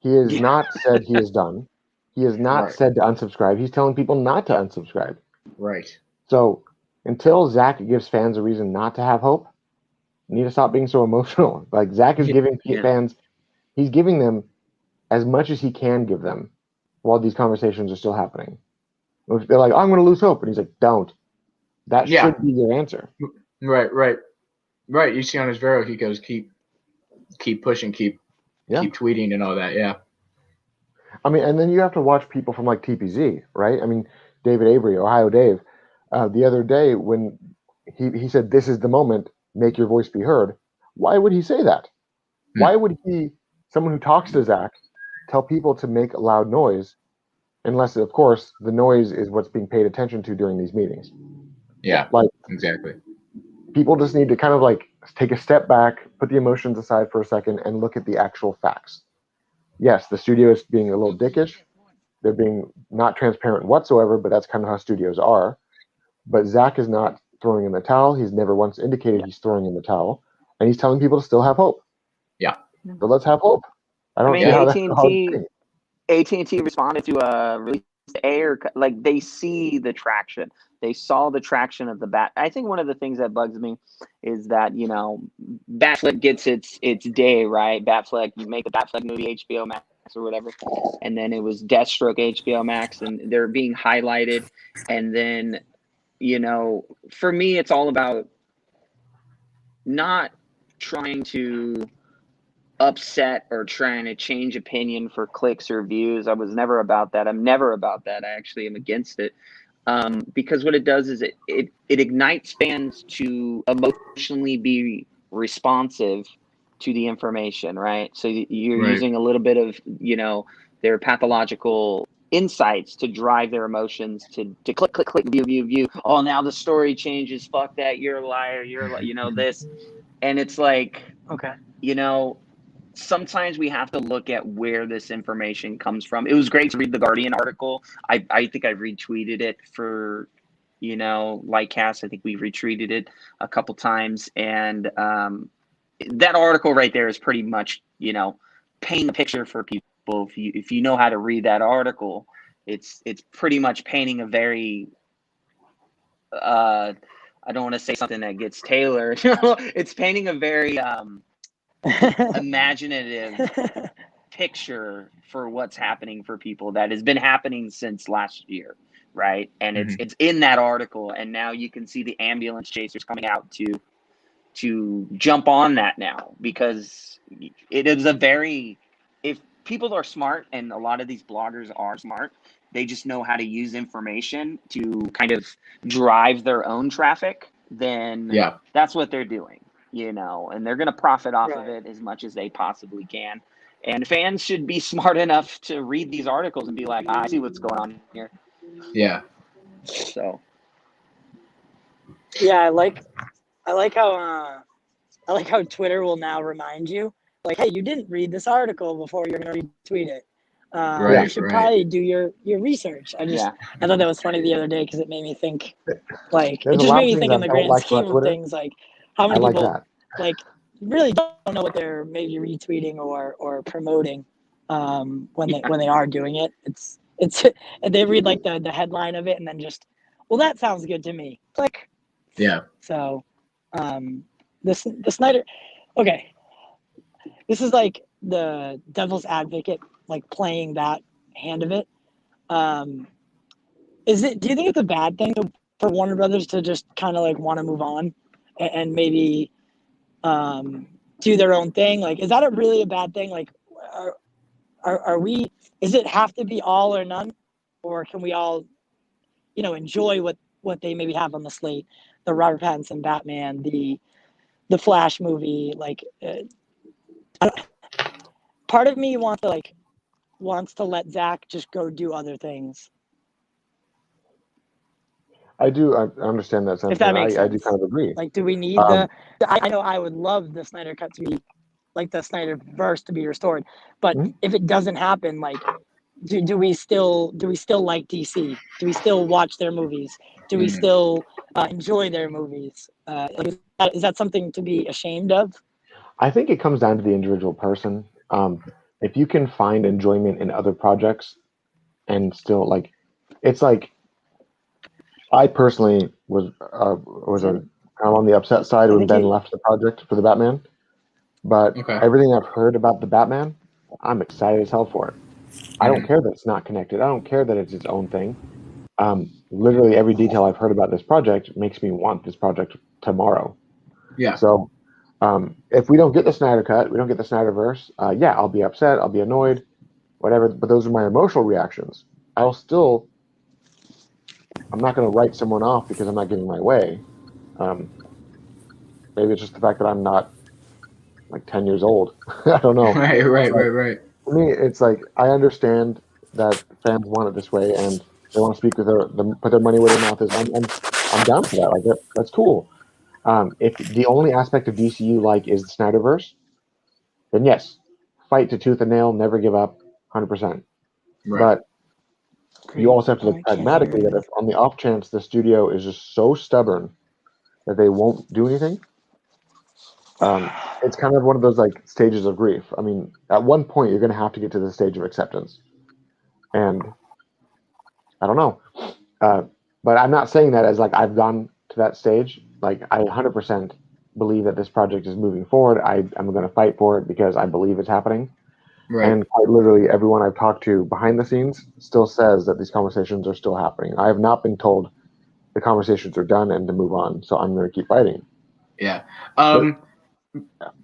He has not said he is done. He has not said to unsubscribe. He's telling people not to unsubscribe. Right. So until Zack gives fans a reason not to have hope, you need to stop being so emotional. Like Zack is giving fans, he's giving them as much as he can give them while these conversations are still happening. If they're like, I'm going to lose hope, and he's like, don't. That should be your answer. Right. You see on his Vero, he goes, keep pushing, keep tweeting and all that. Yeah. I mean, and then you have to watch people from like TPZ, right? I mean, David Avery, Ohio Dave, the other day when he said, this is the moment, make your voice be heard. Why would he say that? Why would he, someone who talks to Zack, tell people to make a loud noise, unless, of course, the noise is what's being paid attention to during these meetings? Yeah, like exactly. People just need to kind of like take a step back, put the emotions aside for a second, and look at the actual facts. Yes, the studio is being a little dickish. They're being not transparent whatsoever, but that's kind of how studios are. But Zack is not throwing in the towel. He's never once indicated he's throwing in the towel, and he's telling people to still have hope. Yeah. So let's have hope. I don't see how that's a hard thing. AT&T responded to release Ayer, like they see the traction. They saw the traction of the bat. I think one of the things that bugs me is that, Batfleck gets its day, right? Batfleck, you make the Batfleck movie HBO Max or whatever, and then it was Deathstroke HBO Max, and they're being highlighted. And then, for me, it's all about not trying to upset or trying to change opinion for clicks or views. I was never about that. I'm never about that. I actually am against it. Because what it does is it ignites fans to emotionally be responsive to the information, right? So you're using a little bit of, their pathological insights to drive their emotions to click, view. Oh, now the story changes. Fuck that. You're a liar. This. And it's like, Okay. Sometimes we have to look at where this information comes from. It was great to read the Guardian article. I think I retweeted it for, Lightcast. I think we retweeted it a couple times. And that article right there is pretty much, painting a picture for people. If you know how to read that article, it's pretty much painting a very, I don't want to say something that gets tailored. It's painting a very imaginative picture for what's happening for people that has been happening since last year, right? And it's in that article, and now you can see the ambulance chasers coming out to jump on that now, because it is if people are smart, and a lot of these bloggers are smart, they just know how to use information to kind of drive their own traffic, then that's what they're doing. And they're going to profit off of it as much as they possibly can. And fans should be smart enough to read these articles and be like, I see what's going on here. Yeah. So. Yeah, I like how Twitter will now remind you, like, hey, you didn't read this article before you're going to retweet it. You should probably do your research. I thought that was funny the other day because it made me think, like, There's it just made me think in the grand scheme of things, like how many people like really don't know what they're maybe retweeting or promoting when they are doing it. It's they read like the headline of it and then just, well, that sounds good to me. Click. Yeah. So the Snyder, okay. This is like the devil's advocate, like playing that hand of it. Do you think it's a bad thing for Warner Brothers to just kind of like want to move on and maybe do their own thing? Like, is that really a bad thing? Like, are we, does it have to be all or none? Or can we all, enjoy what they maybe have on the slate? The Robert Pattinson Batman, the Flash movie, like, part of me wants to let Zack just go do other things. I do. I understand that sentiment. If that makes sense. I do kind of agree. Like, do we need I know I would love the Snyder Cut to be, like, the Snyder verse to be restored, but if it doesn't happen, like, do we still like DC? Do we still watch their movies? Do we still enjoy their movies? Like, Is that something to be ashamed of? I think it comes down to the individual person. If you can find enjoyment in other projects and still like, it's like I personally was kind of on the upset side when Ben left the project for the Batman. But everything I've heard about the Batman, I'm excited as hell for it. I don't care that it's not connected. I don't care that it's its own thing. Literally every detail I've heard about this project makes me want this project tomorrow. Yeah. So if we don't get the Snyder Cut, we don't get the Snyderverse, yeah, I'll be upset, I'll be annoyed, whatever. But those are my emotional reactions. I'm not going to write someone off because I'm not getting my way. Maybe it's just the fact that I'm not like 10 years old. I don't know. Right. For me, it's like I understand that fans want it this way and they want to speak with put their money where their mouth is. I'm down for that. Like that's cool. If the only aspect of DC you like is the Snyderverse, then yes, fight to tooth and nail, never give up, 100%. Right. But you also have to look pragmatically that if on the off chance the studio is just so stubborn that they won't do anything, it's kind of one of those like stages of grief. I mean, at one point you're going to have to get to the stage of acceptance, and I don't know, but I'm not saying that as like I've gone to that stage. Like I 100% believe that this project is moving forward. I'm going to fight for it because I believe it's happening. Right. And quite literally, everyone I've talked to behind the scenes still says that these conversations are still happening. I have not been told the conversations are done and to move on, so I'm going to keep fighting. Yeah.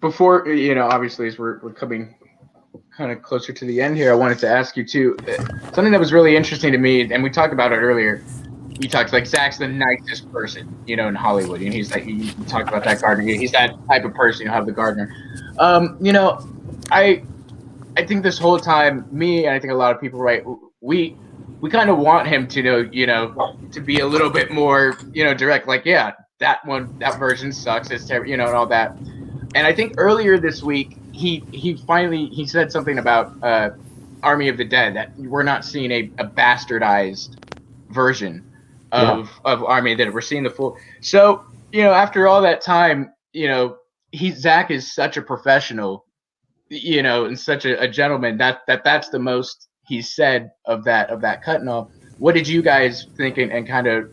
Before, obviously, as we're coming kind of closer to the end here, I wanted to ask you, too, something that was really interesting to me, and we talked about it earlier. You talked like Zack's the nicest person, in Hollywood, and he's like, you talked about that gardener. He's that type of person, have the gardener. I think this whole time, me and I think a lot of people, right, we kind of want him to know, to be a little bit more, direct. Like, yeah, that version sucks. It's terrible, and all that. And I think earlier this week, he finally said something about Army of the Dead, that we're not seeing a bastardized version of Army of the Dead. We're seeing the full. So after all that time, Zack is such a professional. And such a gentleman that's the most he's said of that cut and all. What did you guys think and kind of,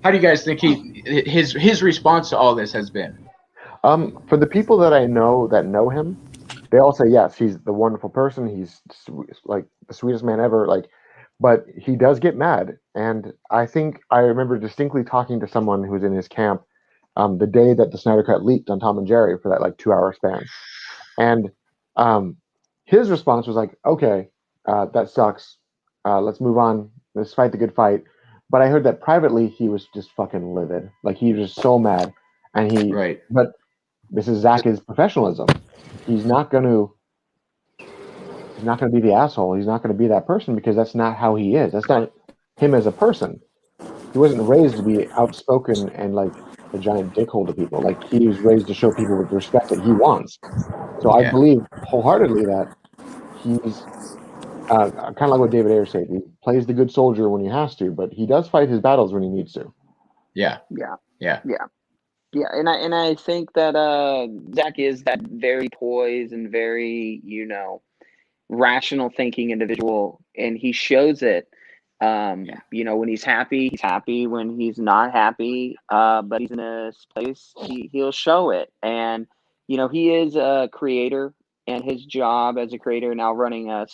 how do you guys think his response to all this has been? For the people that I know that know him, they all say yes, he's the wonderful person. He's like the sweetest man ever. Like, but he does get mad, and I think I remember distinctly talking to someone who was in his camp the day that the Snyder Cut leaked on Tom and Jerry for that like 2-hour span. And his response was like, okay, that sucks. Let's move on. Let's fight the good fight. But I heard that privately he was just fucking livid. Like he was just so mad. And but this is Zack's professionalism. He's not going to be the asshole. He's not going to be that person because that's not how he is. That's not him as a person. He wasn't raised to be outspoken and like a giant dickhole to people. Like he was raised to show people with the respect that he wants. So I believe wholeheartedly that he's kind of like what David Ayer said. He plays the good soldier when he has to, but he does fight his battles when he needs to. Yeah. And I think that Zack is that very poised and very rational thinking individual, and he shows it. When he's happy, he's happy. When he's not happy, but he's in a place, he'll show it. And he is a creator, and his job as a creator, now running a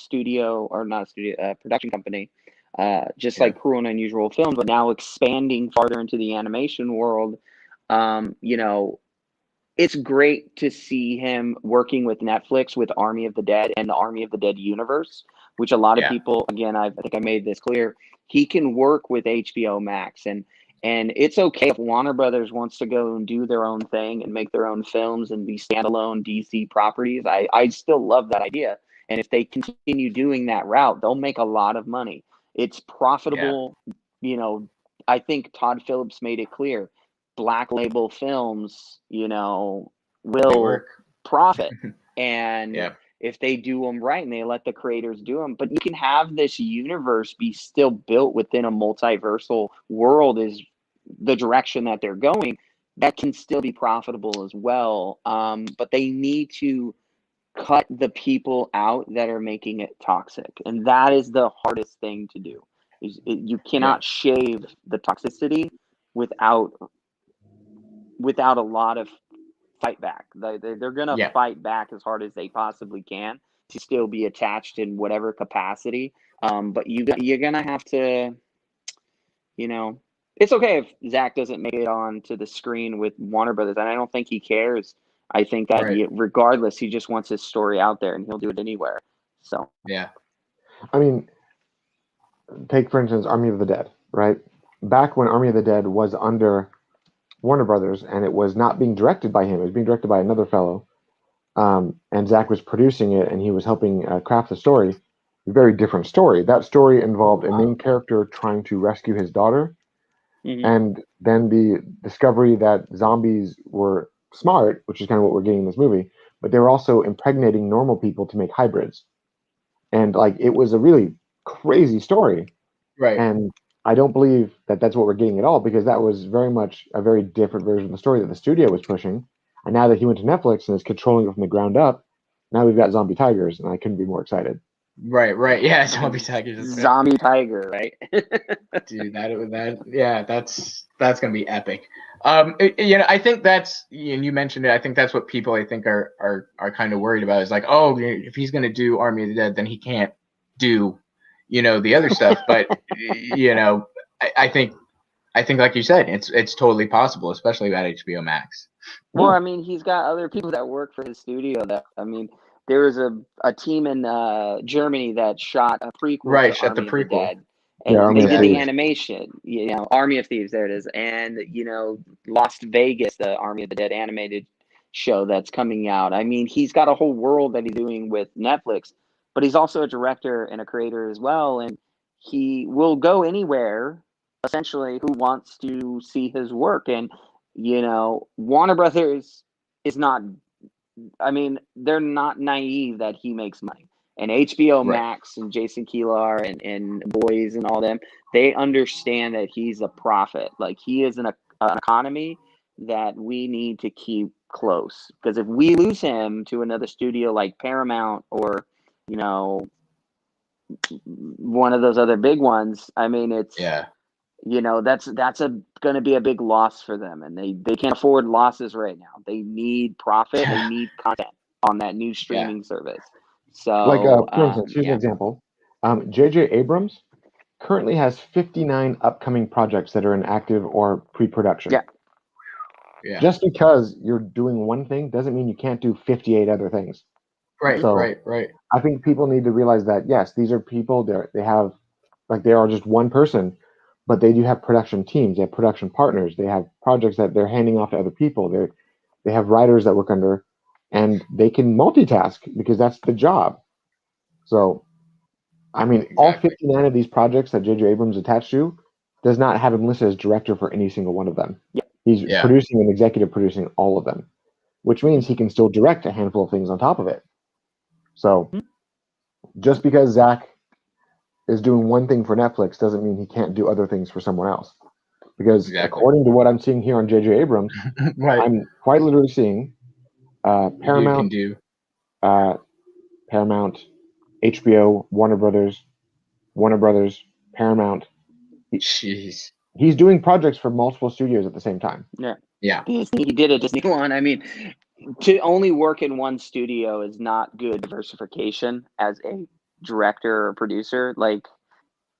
production company, like Cruel and Unusual Films, but now expanding farther into the animation world. It's great to see him working with Netflix with Army of the Dead and the Army of the Dead universe, which a lot of people, again, I think I made this clear, he can work with HBO Max, and it's okay if Warner Brothers wants to go and do their own thing and make their own films and be standalone DC properties. I still love that idea. And if they continue doing that route, they'll make a lot of money. It's profitable. I think Todd Phillips made it clear. Black label films, will profit. And if they do them right and they let the creators do them, but you can have this universe be still built within a multiversal world is the direction that they're going. that can still be profitable as well. But they need to cut the people out that are making it toxic, and that is the hardest thing to do. You cannot shave the toxicity without a lot of fight back. They're gonna fight back as hard as they possibly can to still be attached in whatever capacity. But you're gonna have to, it's okay if Zack doesn't make it onto the screen with Warner Brothers, and I don't think he cares. I think that regardless, he just wants his story out there, and he'll do it anywhere. So yeah, I mean, take for instance Army of the Dead, right? Back when Army of the Dead was under Warner Brothers and it was not being directed by him, it was being directed by another fellow, and Zack was producing it and he was helping craft the story. A very different story. That story involved a main character trying to rescue his daughter, and then the discovery that zombies were smart, which is kind of what we're getting in this movie, but they were also impregnating normal people to make hybrids. And like, it was a really crazy story. Right. And I don't believe that that's what we're getting at all, because that was very much a very different version of the story that the studio was pushing. And now that he went to Netflix and is controlling it from the ground up, now we've got zombie tigers, and I couldn't be more excited. Right. Yeah, zombie tigers. Zombie tiger, right? Dude, that's gonna be epic. I think that's, and you mentioned it. I think that's what people I think are kind of worried about. Is like, oh, if he's gonna do Army of the Dead, then he can't do, the other stuff. But I think like you said, it's totally possible, especially at HBO Max. Well, I mean, he's got other people that work for his studio. There was a team in Germany that shot a prequel. Right, to shot the Army of the prequel. Dead. And they did the animation, Army of Thieves, there it is. And, Las Vegas, the Army of the Dead animated show that's coming out. I mean, he's got a whole world that he's doing with Netflix, but he's also a director and a creator as well. And he will go anywhere, essentially, who wants to see his work. And, Warner Brothers is not, I mean, they're not naive that he makes money. And HBO Max and Jason Kilar and Boys and all them, they understand that he's a prophet. Like, he is an economy that we need to keep close. Because if we lose him to another studio like Paramount or, one of those other big ones, I mean, it's that's going to be a big loss for them, and they can't afford losses right now. They need profit. They need content on that new streaming service. So, like, for instance, here's an example. J.J. Abrams currently has 59 upcoming projects that are in active or pre-production. Yeah. Just because you're doing one thing doesn't mean you can't do 58 other things. Right. I think people need to realize that, yes, these are people. They are just one person, but they do have production teams. They have production partners. They have projects that they're handing off to other people. They have writers that work under, and they can multitask because that's the job. So, I mean, all 59 of these projects that J.J. Abrams attached to does not have him listed as director for any single one of them. He's producing and executive producing all of them, which means he can still direct a handful of things on top of it. So, just because Zack is doing one thing for Netflix doesn't mean he can't do other things for someone else. Because according to what I'm seeing here on J.J. Abrams, I'm quite literally seeing Paramount, Paramount, HBO, Warner Brothers, Paramount. Jeez. He's doing projects for multiple studios at the same time. Yeah. He did a Disney one. I mean, to only work in one studio is not good diversification as a director or producer. Like,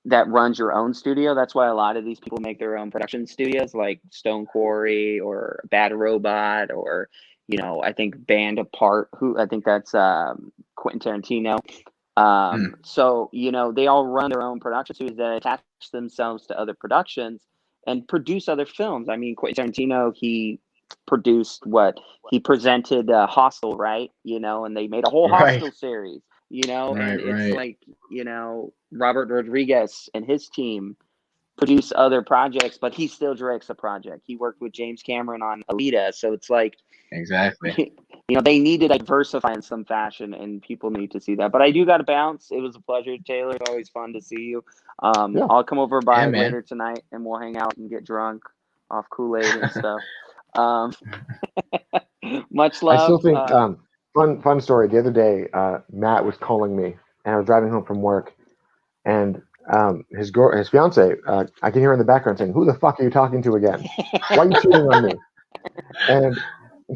that runs your own studio. That's why a lot of these people make their own production studios, like Stone Quarry or Bad Robot, or I think Band Apart. I think that's Quentin Tarantino. So they all run their own production studios that attach themselves to other productions and produce other films. I mean, Quentin Tarantino, he produced he presented Hostel, right? And they made a whole Hostel series. It's like, Robert Rodriguez and his team produce other projects, but he still directs a project. He worked with James Cameron on Alita, so it's like, they need to diversify in some fashion, and people need to see that. But I do got to bounce. It was a pleasure, Taylor. It's always fun to see you. I'll come over by later tonight, and we'll hang out and get drunk off Kool-Aid and stuff. Um, much love. I still think fun story. The other day, Matt was calling me, and I was driving home from work, and his fiance, I can hear her in the background saying, "Who the fuck are you talking to again? Why are you cheating on me?" And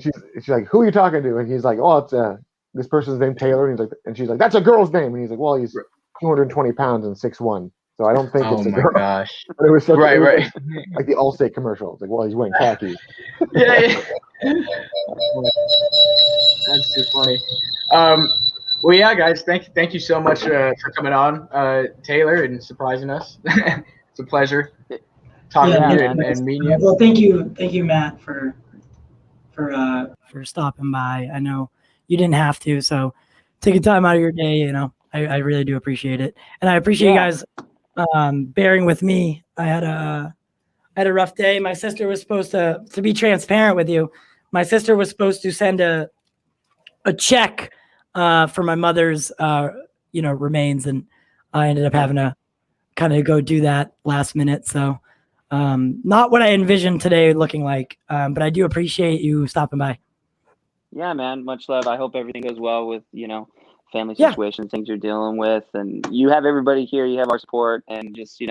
she's like, "Who are you talking to?" And he's like, "Oh, it's this person's named Taylor." And she's like, "That's a girl's name." And he's like, "Well, he's 220 pounds and 6'1". So I don't think it's a girl. Gosh. But it was right. like the Allstate commercial. It's like, well, he's wearing khakis. yeah. That's too funny. Well, yeah, guys, thank you so much for coming on, Taylor, and surprising us. It's a pleasure talking to you and meeting you. Well, thank you, Matt, for stopping by. I know you didn't have to, so taking time out of your day, I really do appreciate it, and I appreciate you guys bearing with me. I had a rough day. My sister was supposed to be transparent with you. My sister was supposed to send a check for my mother's remains, and I ended up having to kind of go do that last minute. So not what I envisioned today looking like, but I do appreciate you stopping by. Yeah, man, much love. I hope everything goes well with family situations, things you're dealing with, and you have everybody here. You have our support, and just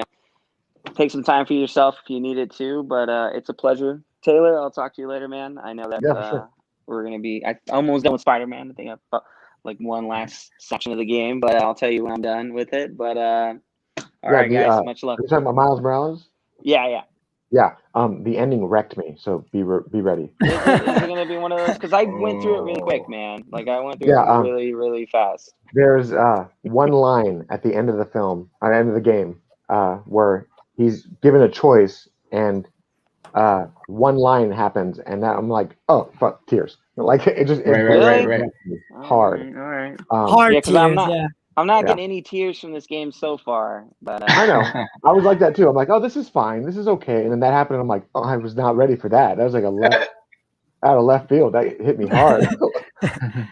take some time for yourself if you need it too. But it's a pleasure, Taylor. I'll talk to you later, man. I know that sure. we're gonna be. I almost done with Spider-Man. I think I've like one last section of the game, but I'll tell you when I'm done with it. But all right, guys, much love. You're talking about Miles Morales? Yeah. Yeah. The ending wrecked me, so be ready. Is it gonna be one of those? Because I went through it really quick, man. Like I went through it really, really fast. There's one line at the end of the film, at the end of the game, where he's given a choice, and one line happens, and that I'm like, oh fuck, tears. Like it just right. Hard. All right. Hard because tears. I'm not getting any tears from this game so far. But I know. I was like that too. I'm like, oh, this is fine. This is okay. And then that happened. And I'm like, oh, I was not ready for that. That was like out of left field. That hit me hard.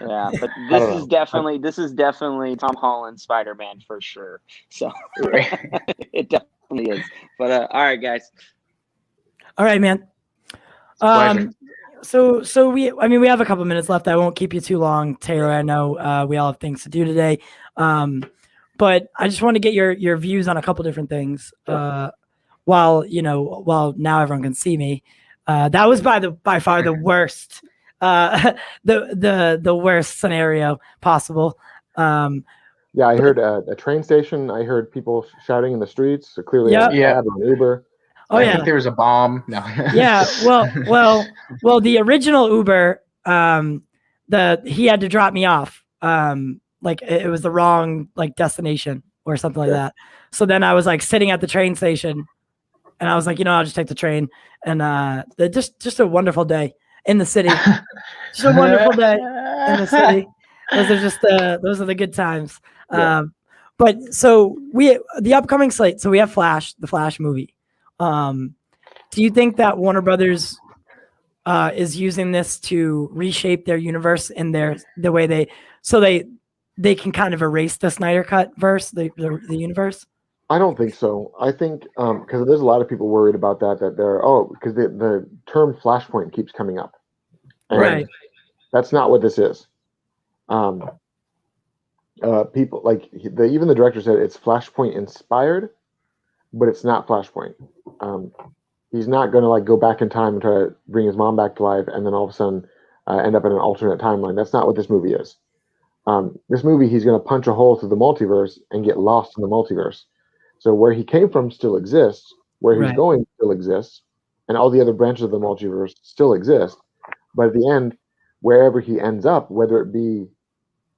Yeah, but this is definitely Tom Holland's Spider-Man for sure. So it definitely is. But all right, guys. All right, man. So we have a couple minutes left. I won't keep you too long, Taylor. I know we all have things to do today. But I just want to get your views on a couple different things. While now everyone can see me. That was by far the worst the worst scenario possible. Yeah, I heard a train station. I heard people shouting in the streets. So clearly, on Uber. I think there was a bomb. No. Yeah. Well. The original Uber, he had to drop me off. Like it was the wrong destination or something like that. So then I was like sitting at the train station, and I was like, I'll just take the train. And just a wonderful day in the city. Just a wonderful day in the city. Those are the good times. But so the upcoming slate. So we have the Flash movie. Do you think that Warner Brothers is using this to reshape their universe in the way they can kind of erase the Snyder Cut verse, the universe? I don't think so. I think because there's a lot of people worried about that because the term Flashpoint keeps coming up. And right. That's not what this is. People even the director said it's Flashpoint inspired, but it's not Flashpoint. He's not going to go back in time and try to bring his mom back to life and then all of a sudden end up in an alternate timeline. That's not what this movie is. This movie, he's going to punch a hole through the multiverse and get lost in the multiverse. So where he came from still exists, where he's going still exists, and all the other branches of the multiverse still exist. But at the end, wherever he ends up, whether it be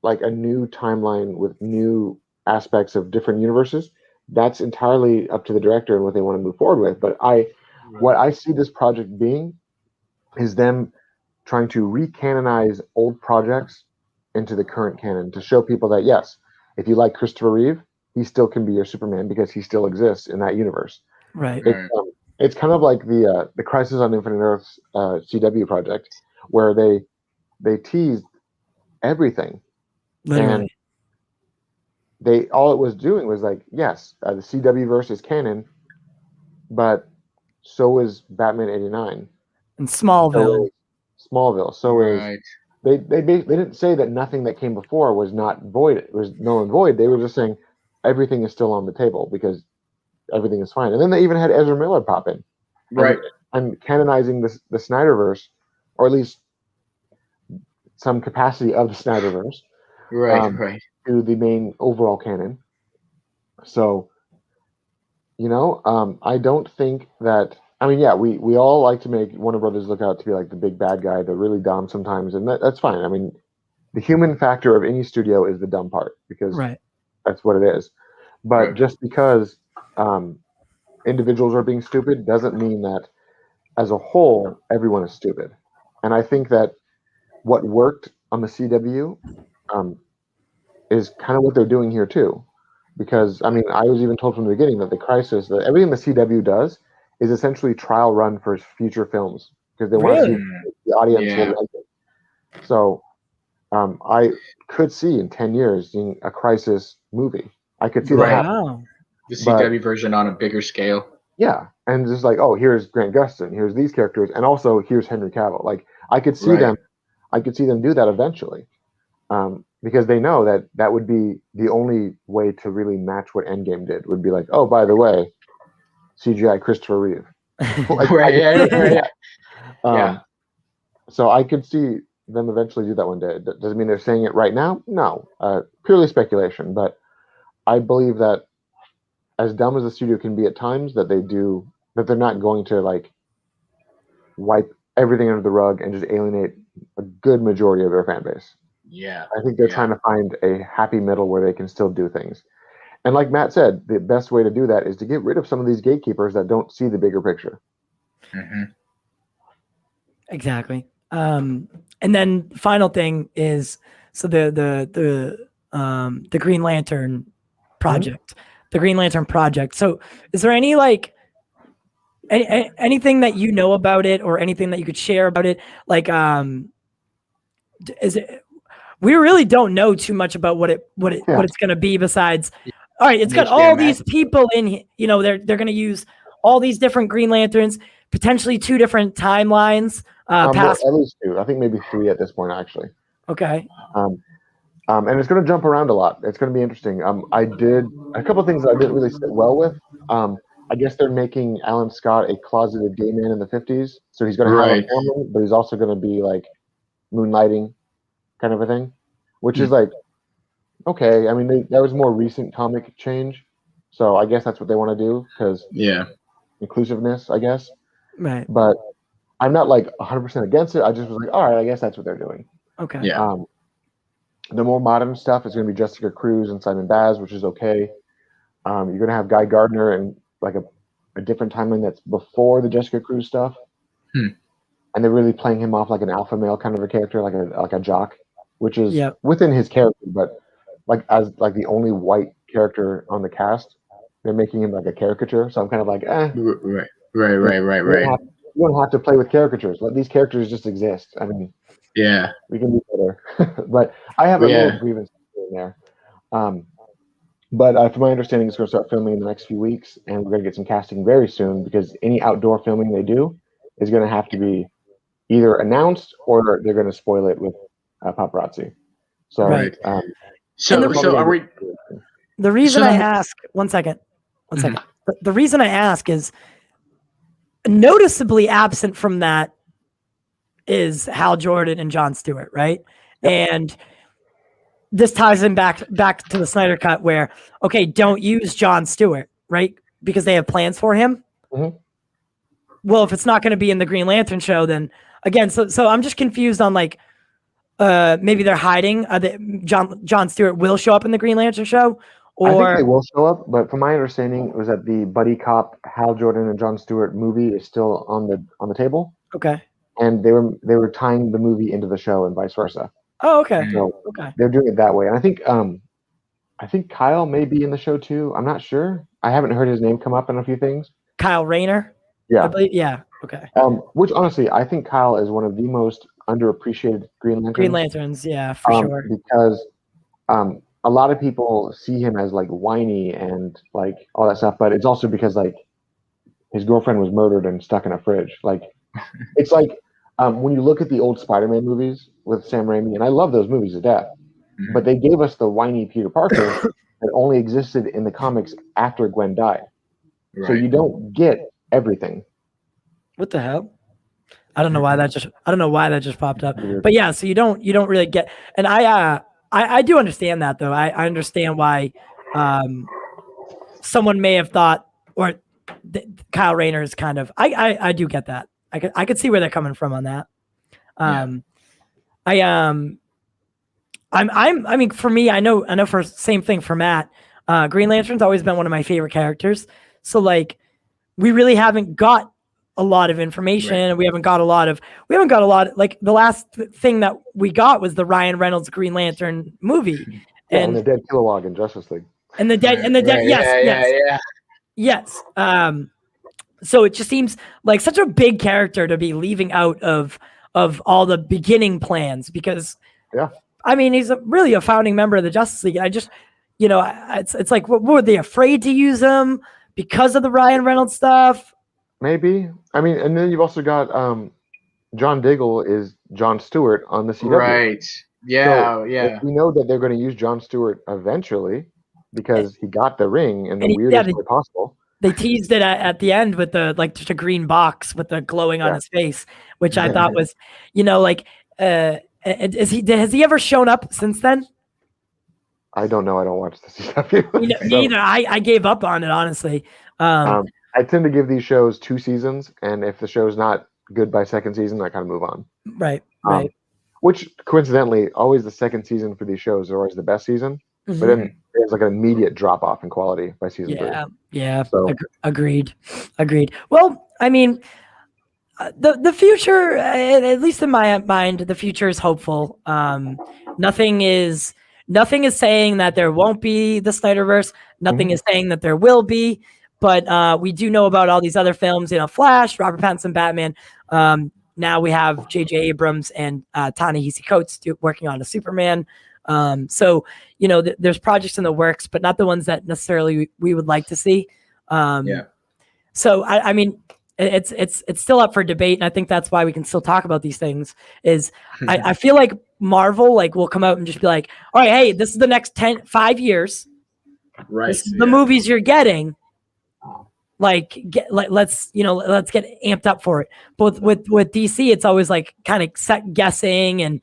like a new timeline with new aspects of different universes, that's entirely up to the director and what they want to move forward with. But what I see this project being is them trying to recanonize old projects into the current canon to show people that, yes, if you like Christopher Reeve, he still can be your Superman because he still exists in that universe. Right. It's kind of like the Crisis on Infinite Earths CW project, where they teased everything. Literally. And all it was doing was yes, the CW verse is canon, but so is Batman 89. And Smallville. Smallville. So is they didn't say that nothing that came before was not void. It was null and void. They were just saying everything is still on the table because everything is fine. And then they even had Ezra Miller pop in, and canonizing the Snyderverse, or at least some capacity of the Snyderverse, to the main overall canon. So, I don't think that. I mean, yeah, we all like to make Warner Brothers look out to be like the big bad guy, the really dumb sometimes, and that's fine. I mean, the human factor of any studio is the dumb part because that's what it is. But just because individuals are being stupid doesn't mean that as a whole everyone is stupid. And I think that what worked on the CW is kind of what they're doing here too. Because I mean, I was even told from the beginning that that everything the CW does is essentially trial run for future films because they want to see if the audience will like it. So I could see in 10 years seeing a Crisis movie. I could see that happen. The CW version on a bigger scale. Yeah, and just like, oh, here's Grant Gustin, here's these characters, and also here's Henry Cavill. Like I could see them do that eventually, because they know that would be the only way to really match what Endgame did. Would be like, oh, by the way, CGI Christopher Reeve. So I could see them eventually do that one day. Doesn't mean they're saying it right now. No, purely speculation. But I believe that as dumb as the studio can be at times, that they're not going to like wipe everything under the rug and just alienate a good majority of their fan base. Yeah, I think they're trying to find a happy middle where they can still do things. And like Matt said, the best way to do that is to get rid of some of these gatekeepers that don't see the bigger picture. Mm-hmm. Exactly. And then final thing is, so the Green Lantern project, the Green Lantern project. So is there any like anything that you know about it or anything that you could share about it? Like, we really don't know too much about what it's going to be besides, all right, it's got all these people in, they're going to use all these different Green Lanterns, potentially 2 different timelines. At least 2. I think maybe 3 at this point, actually. Okay. And it's going to jump around a lot. It's going to be interesting. I did a couple of things that I didn't really sit well with. I guess they're making Alan Scott a closeted gay man in the 50s, so he's going to have a woman, but he's also going to be like moonlighting, kind of a thing, which is like, okay. I mean, that was more recent comic change, so I guess that's what they want to do because inclusiveness, I guess. Right. But I'm not like 100% against it. I just was like, all right, I guess that's what they're doing. Okay. Yeah. The more modern stuff is going to be Jessica Cruz and Simon Baz, which is okay. You're going to have Guy Gardner and like a different timeline that's before the Jessica Cruz stuff. And they're really playing him off like an alpha male kind of a character, like a jock, which is within his character, but like as like the only white character on the cast, they're making him like a caricature. So I'm kind of like, Right. You don't have to play with caricatures. Let these characters just exist. I mean, we can do better. But I have a little grievance in there. But from my understanding, it's going to start filming in the next few weeks, and we're going to get some casting very soon because any outdoor filming they do is going to have to be either announced or they're going to spoil it with paparazzi. So, so are we? The reason I ask, one second. The reason I ask is noticeably absent from that is Hal Jordan and Jon Stewart, right? Yep. And this ties in back to the Snyder Cut where, okay, don't use Jon Stewart, right? Because they have plans for him. Mm-hmm. Well, if it's not going to be in the Green Lantern show, then again, so I'm just confused on like, maybe they're hiding. Jon Stewart will show up in the Green Lantern show, or I think they will show up. But from my understanding, it was that the buddy cop Hal Jordan and Jon Stewart movie is still on the table. Okay. And they were tying the movie into the show and vice versa. Oh, okay. So they're doing it that way. And I think Kyle may be in the show too. I'm not sure. I haven't heard his name come up in a few things. Kyle Rayner. Yeah. I believe, yeah. Okay. Which honestly, I think Kyle is one of the most underappreciated Green Lanterns. Green Lanterns, yeah, for sure. Because a lot of people see him as like whiny and like all that stuff, but it's also because like his girlfriend was murdered and stuck in a fridge. Like It's like when you look at the old Spider-Man movies with Sam Raimi, and I love those movies to death, but they gave us the whiny Peter Parker that only existed in the comics after Gwen died. Right. So you don't get everything. What the hell? I don't know why that just popped up. But yeah, so you don't really get, and I do understand that though. I understand why someone may have thought, or Kyle Rayner is kind of, I do get that. I could see where they're coming from on that. I mean, for me, I know for same thing for Matt, Green Lantern's always been one of my favorite characters. So like, we really haven't got a lot of information. Right. We haven't got a lot of, like the last thing that we got was the Ryan Reynolds Green Lantern movie. Yeah, and the dead Kilowog in Justice League. And the dead, yes. So it just seems like such a big character to be leaving out of all the beginning plans, because I mean, he's really a founding member of the Justice League. I just, it's like, what were they afraid to use him because of the Ryan Reynolds stuff? Maybe. I mean, and then you've also got John Diggle is Jon Stewart on the CW. Right. Yeah. So we know that they're going to use Jon Stewart eventually because he got the ring in the weirdest way possible. They teased it at the end with just a green box with the glowing on his face, which I thought was, has he ever shown up since then? I don't know. I don't watch the CW. Neither. I gave up on it, honestly. I tend to give these shows 2 seasons, and if the show's not good by second season, I kind of move on. Right. Which coincidentally, always the second season for these shows is always the best season. Mm-hmm. But then there's like an immediate drop off in quality by season 3. Yeah. So. Agreed. Well, I mean, the future, at least in my mind, the future is hopeful. Nothing is saying that there won't be the Snyderverse. Nothing is saying that there will be. But we do know about all these other films, Flash, Robert Pattinson, Batman. Now we have J.J. Abrams and Ta-Nehisi Coates working on a Superman. So, there's projects in the works, but not the ones that necessarily we would like to see. So, I mean, it's still up for debate, and I think that's why we can still talk about these things. I feel like Marvel will come out and just be like, all right, hey, this is the next 5 years. Right. This is the movies you're getting. Let's get amped up for it. But with DC, it's always kind of set guessing and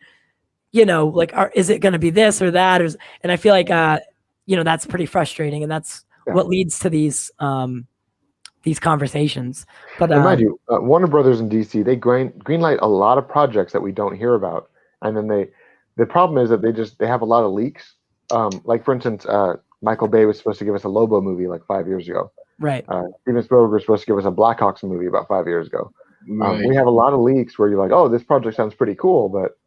is it going to be this or that? And I feel like that's pretty frustrating, and that's what leads to these conversations. But mind you, Warner Brothers and DC, they greenlight a lot of projects that we don't hear about, and then the problem is that they have a lot of leaks. Like for instance, Michael Bay was supposed to give us a Lobo movie 5 years ago. Right. Steven Spielberg was supposed to give us a Blackhawks movie about 5 years ago. Right. We have a lot of leaks where you're like, oh, this project sounds pretty cool, but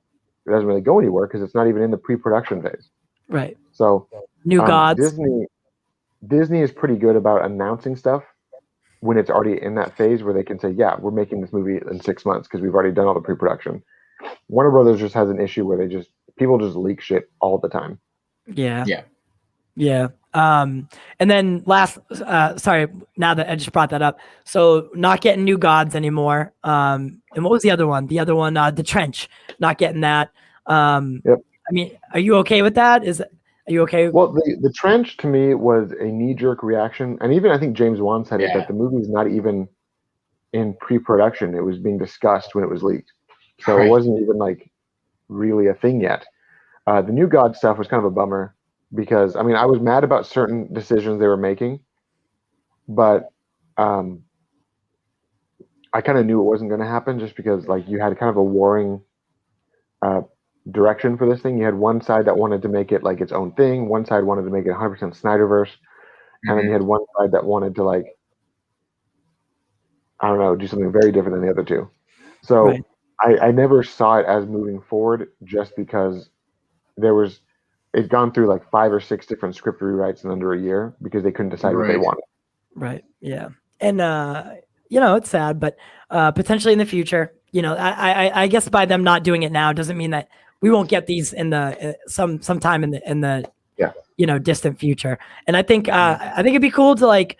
it doesn't really go anywhere because it's not even in the pre-production phase. Right. So New Gods. Disney is pretty good about announcing stuff when it's already in that phase where they can say, yeah, we're making this movie in 6 months because we've already done all the pre-production. Warner Brothers just has an issue where people just leak shit all the time. Yeah. And then sorry, now that I just brought that up, so not getting New Gods anymore. And what was the other one? The other one, The Trench, not getting that. Yep. I mean, are you okay with that? Are you okay? Well, the Trench to me was a knee-jerk reaction, and even I think James Wan said it, that the movie's not even in pre-production. It was being discussed when it was leaked, so it wasn't even really a thing yet. The New God stuff was kind of a bummer. Because I mean, I was mad about certain decisions they were making, but I kind of knew it wasn't going to happen just because you had kind of a warring direction for this thing. You had one side that wanted to make it its own thing, one side wanted to make it 100% Snyderverse, and then you had one side that wanted to I don't know, do something very different than the other two. So I never saw it as moving forward just because it'd gone through 5 or 6 different script rewrites in under a year because they couldn't decide what they wanted. Right. Yeah. And it's sad, but potentially in the future, I guess by them not doing it now doesn't mean that we won't get these in the sometime in the distant future. And I think it'd be cool to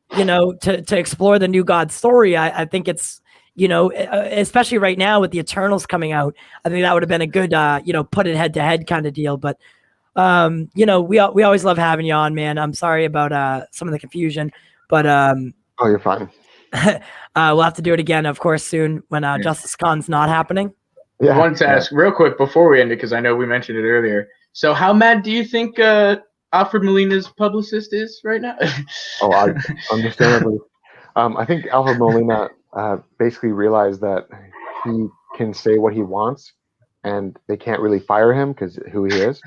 to explore the New God story. I think it's especially right now with the Eternals coming out, I think that would have been a good, put it head to head kind of deal. But, we always love having you on, man. I'm sorry about some of the confusion, but Oh, you're fine. we'll have to do it again, of course, soon when Justice Con's not happening. I wanted to ask real quick before we end it, because I know we mentioned it earlier. So how mad do you think Alfred Molina's publicist is right now? I understandably. I think Alfred Molina basically realized that he can say what he wants, and they can't really fire him because who he is.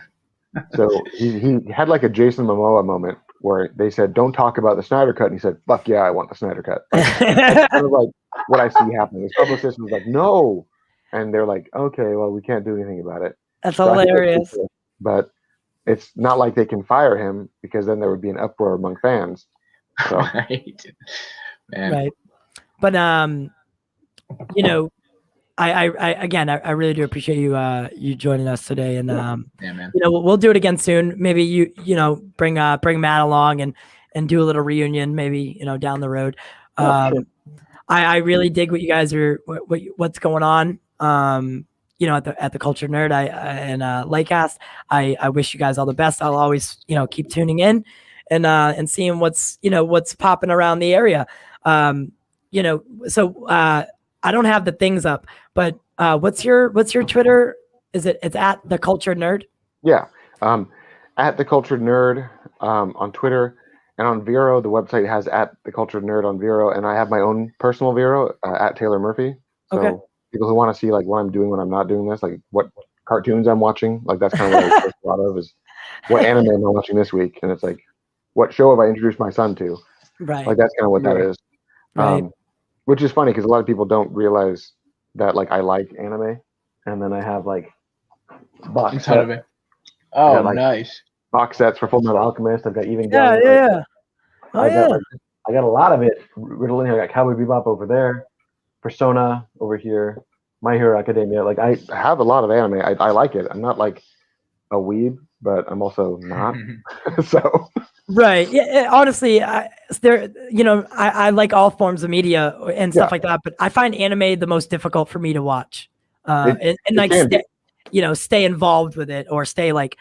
So he had like a Jason Momoa moment where they said, "Don't talk about the Snyder Cut," and he said, "Fuck yeah, I want the Snyder Cut." That's kind of like what I see happening. His publicist was like, "No," and they're like, "Okay, well, we can't do anything about it." That's hilarious. But it's not like they can fire him because then there would be an uproar among fans. So. Right. Man. Right. But I really do appreciate you joining us today, and man. we'll do it again soon. Maybe you bring Matt along and do a little reunion, maybe down the road. Sure. I really dig what you guys are what's going on. At the Cultured Nerd and Lightcast. I wish you guys all the best. I'll always keep tuning in and seeing what's popping around the area. So I don't have the things up, but what's your Twitter? It's at the Cultured Nerd? Yeah. At the Cultured Nerd on Twitter, and on Vero, the website has at the Cultured Nerd on Vero, and I have my own personal Vero at Taylor Murphy. So okay. People who want to see like what I'm doing when I'm not doing this, like what cartoons I'm watching, like that's kind of what I post a lot of is what anime am I watching this week, and it's like what show have I introduced my son to? Right. Like that's kind of what that is. Right. Which is funny because a lot of people don't realize that like I like anime, and then I have like box sets. Oh, nice. Box sets for Fullmetal Alchemist. I've got even yeah. I got a lot of it riddled in here. I got Cowboy Bebop over there, Persona over here, My Hero Academia. Like I have a lot of anime. I like it. I'm not like a weeb, but I'm also not. So. Right. Yeah. Honestly, I like all forms of media and stuff like that, but I find anime the most difficult for me to watch, stay involved with it or stay like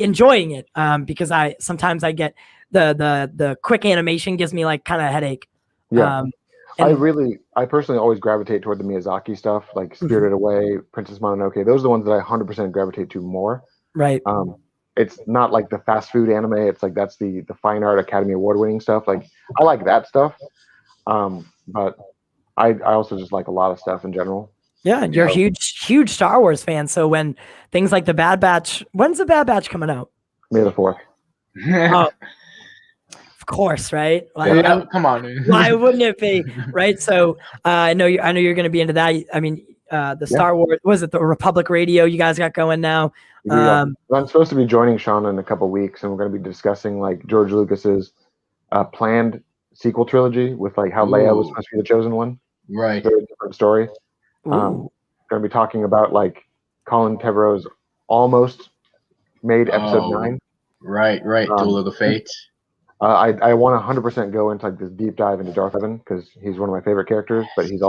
enjoying it. Because sometimes I get the quick animation gives me like kind of headache. Yeah. I personally always gravitate toward the Miyazaki stuff, like Spirited Away, Princess Mononoke. Those are the ones that I 100% gravitate to more. Right. It's not like the fast food anime. It's like that's the Fine Art Academy Award winning stuff. Like I like that stuff. But I also just like a lot of stuff in general. Yeah, you're a huge Star Wars fan. So when things like the Bad Batch, when's the Bad Batch coming out? May the 4th. Oh, of course, right? Come on, dude. Why wouldn't it be? Right. So I know you're going to be into that. I mean, the Star Wars, was it the Republic Radio you guys got going now? I'm supposed to be joining Sean in a couple of weeks, and we're going to be discussing like George Lucas's planned sequel trilogy with like how Leia was supposed to be the chosen one. Right. Very different story. Going to be talking about like Colin Trevorrow's almost made episode 9. Right. Duel of the Fates. I want to 100% go into like this deep dive into Darth Revan because he's one of my favorite characters, but he's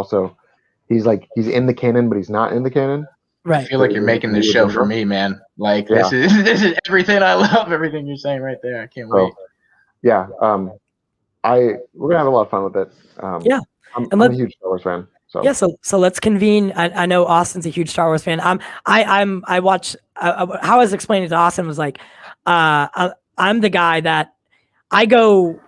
in the canon, but he's not in the canon. Right. I feel like you're making this show for me, man. Like this is everything I love. Everything you're saying right there. I can't wait. Yeah. We're gonna have a lot of fun with it. I'm a huge Star Wars fan. So. Yeah, so let's convene. I know Austin's a huge Star Wars fan. I watch. How I was explaining to Austin was like, I'm the guy that I go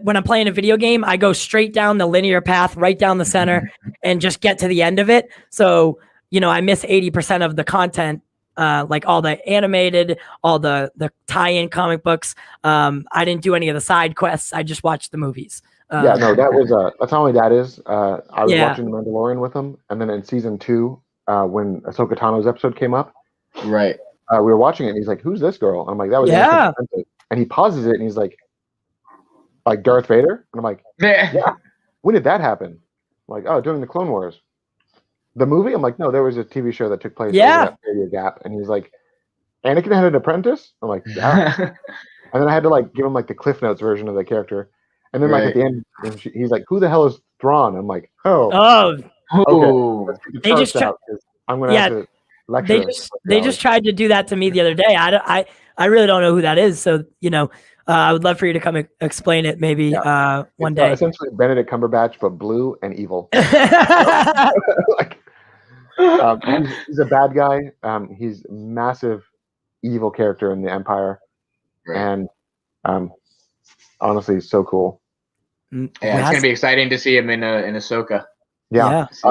when I'm playing a video game. I go straight down the linear path, right down the center, and just get to the end of it. So I miss 80% of the content, like all the animated, all the tie-in comic books. I didn't do any of the side quests. I just watched the movies. That was that's how my dad is. I was watching The Mandalorian with him, and then in season 2, when Ahsoka Tano's episode came up, right, we were watching it, and he's like, "Who's this girl?" And I'm like, "That was Anakin." And he pauses it, and he's like Darth Vader, and I'm like, "Yeah." When did that happen? I'm like, "Oh, during the Clone Wars." The movie? I'm like, "No, there was a TV show that took place over that 3-year gap," and he's like, "Anakin had an apprentice?" I'm like, "Yeah." And then I had to like give him like the Cliff Notes version of the character. And then like at the end, he's like, "Who the hell is Thrawn. I'm like, oh, Oh, Oh, let's get the They charts just try- out, 'cause I'm gonna Yeah, have to lecture they him just for they 3 just hours. tried to do that to me the other day. I really don't know who that is. So I would love for you to come explain it maybe one It's, day. essentially Benedict Cumberbatch, but blue and evil. Like, he's a bad guy. He's a massive evil character in the Empire, right. and honestly, so cool. Yeah, it's gonna be exciting to see him in Ahsoka. Yeah, See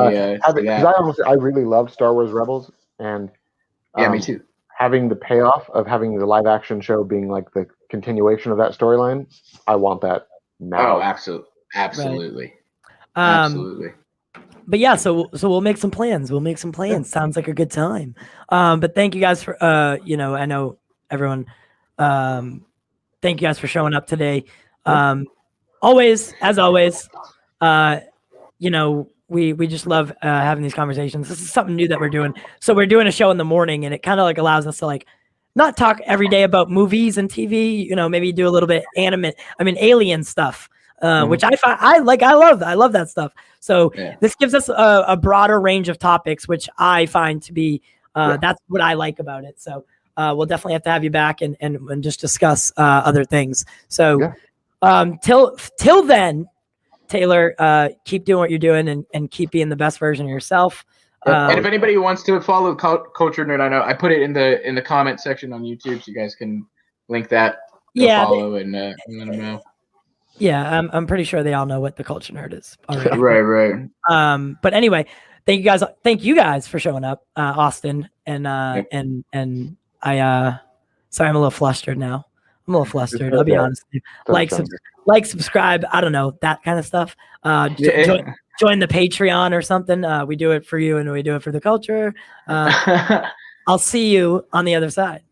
because I really loved Star Wars Rebels, and yeah, me too. having the payoff of having the live action show being like the continuation of that storyline, I want that now. Oh, absolutely. But yeah, so we'll make some plans. Sounds like a good time. But thank you guys for I know everyone. Thank you guys for showing up today. Always, as always, we just love having these conversations. This is something new that we're doing. So we're doing a show in the morning, and it kind of like allows us to like not talk every day about movies and TV. Maybe do a little bit alien stuff. Which I find I love that stuff. So this gives us a broader range of topics, which I find to be that's what I like about it. So we'll definitely have to have you back and just discuss other things. So till then, Taylor, keep doing what you're doing and keep being the best version of yourself. And if anybody wants to follow Culture Nerd, I know I put it in the comment section on YouTube, so you guys can link that. Follow and let them know. Yeah, I'm pretty sure they all know what the Culture Nerd is already. Right. But anyway, thank you guys for showing up, Austin, and I sorry, I'm a little flustered now. I'll be honest with you. Like, subscribe, I don't know, that kind of stuff. Join the Patreon or something. We do it for you and we do it for the culture. I'll see you on the other side.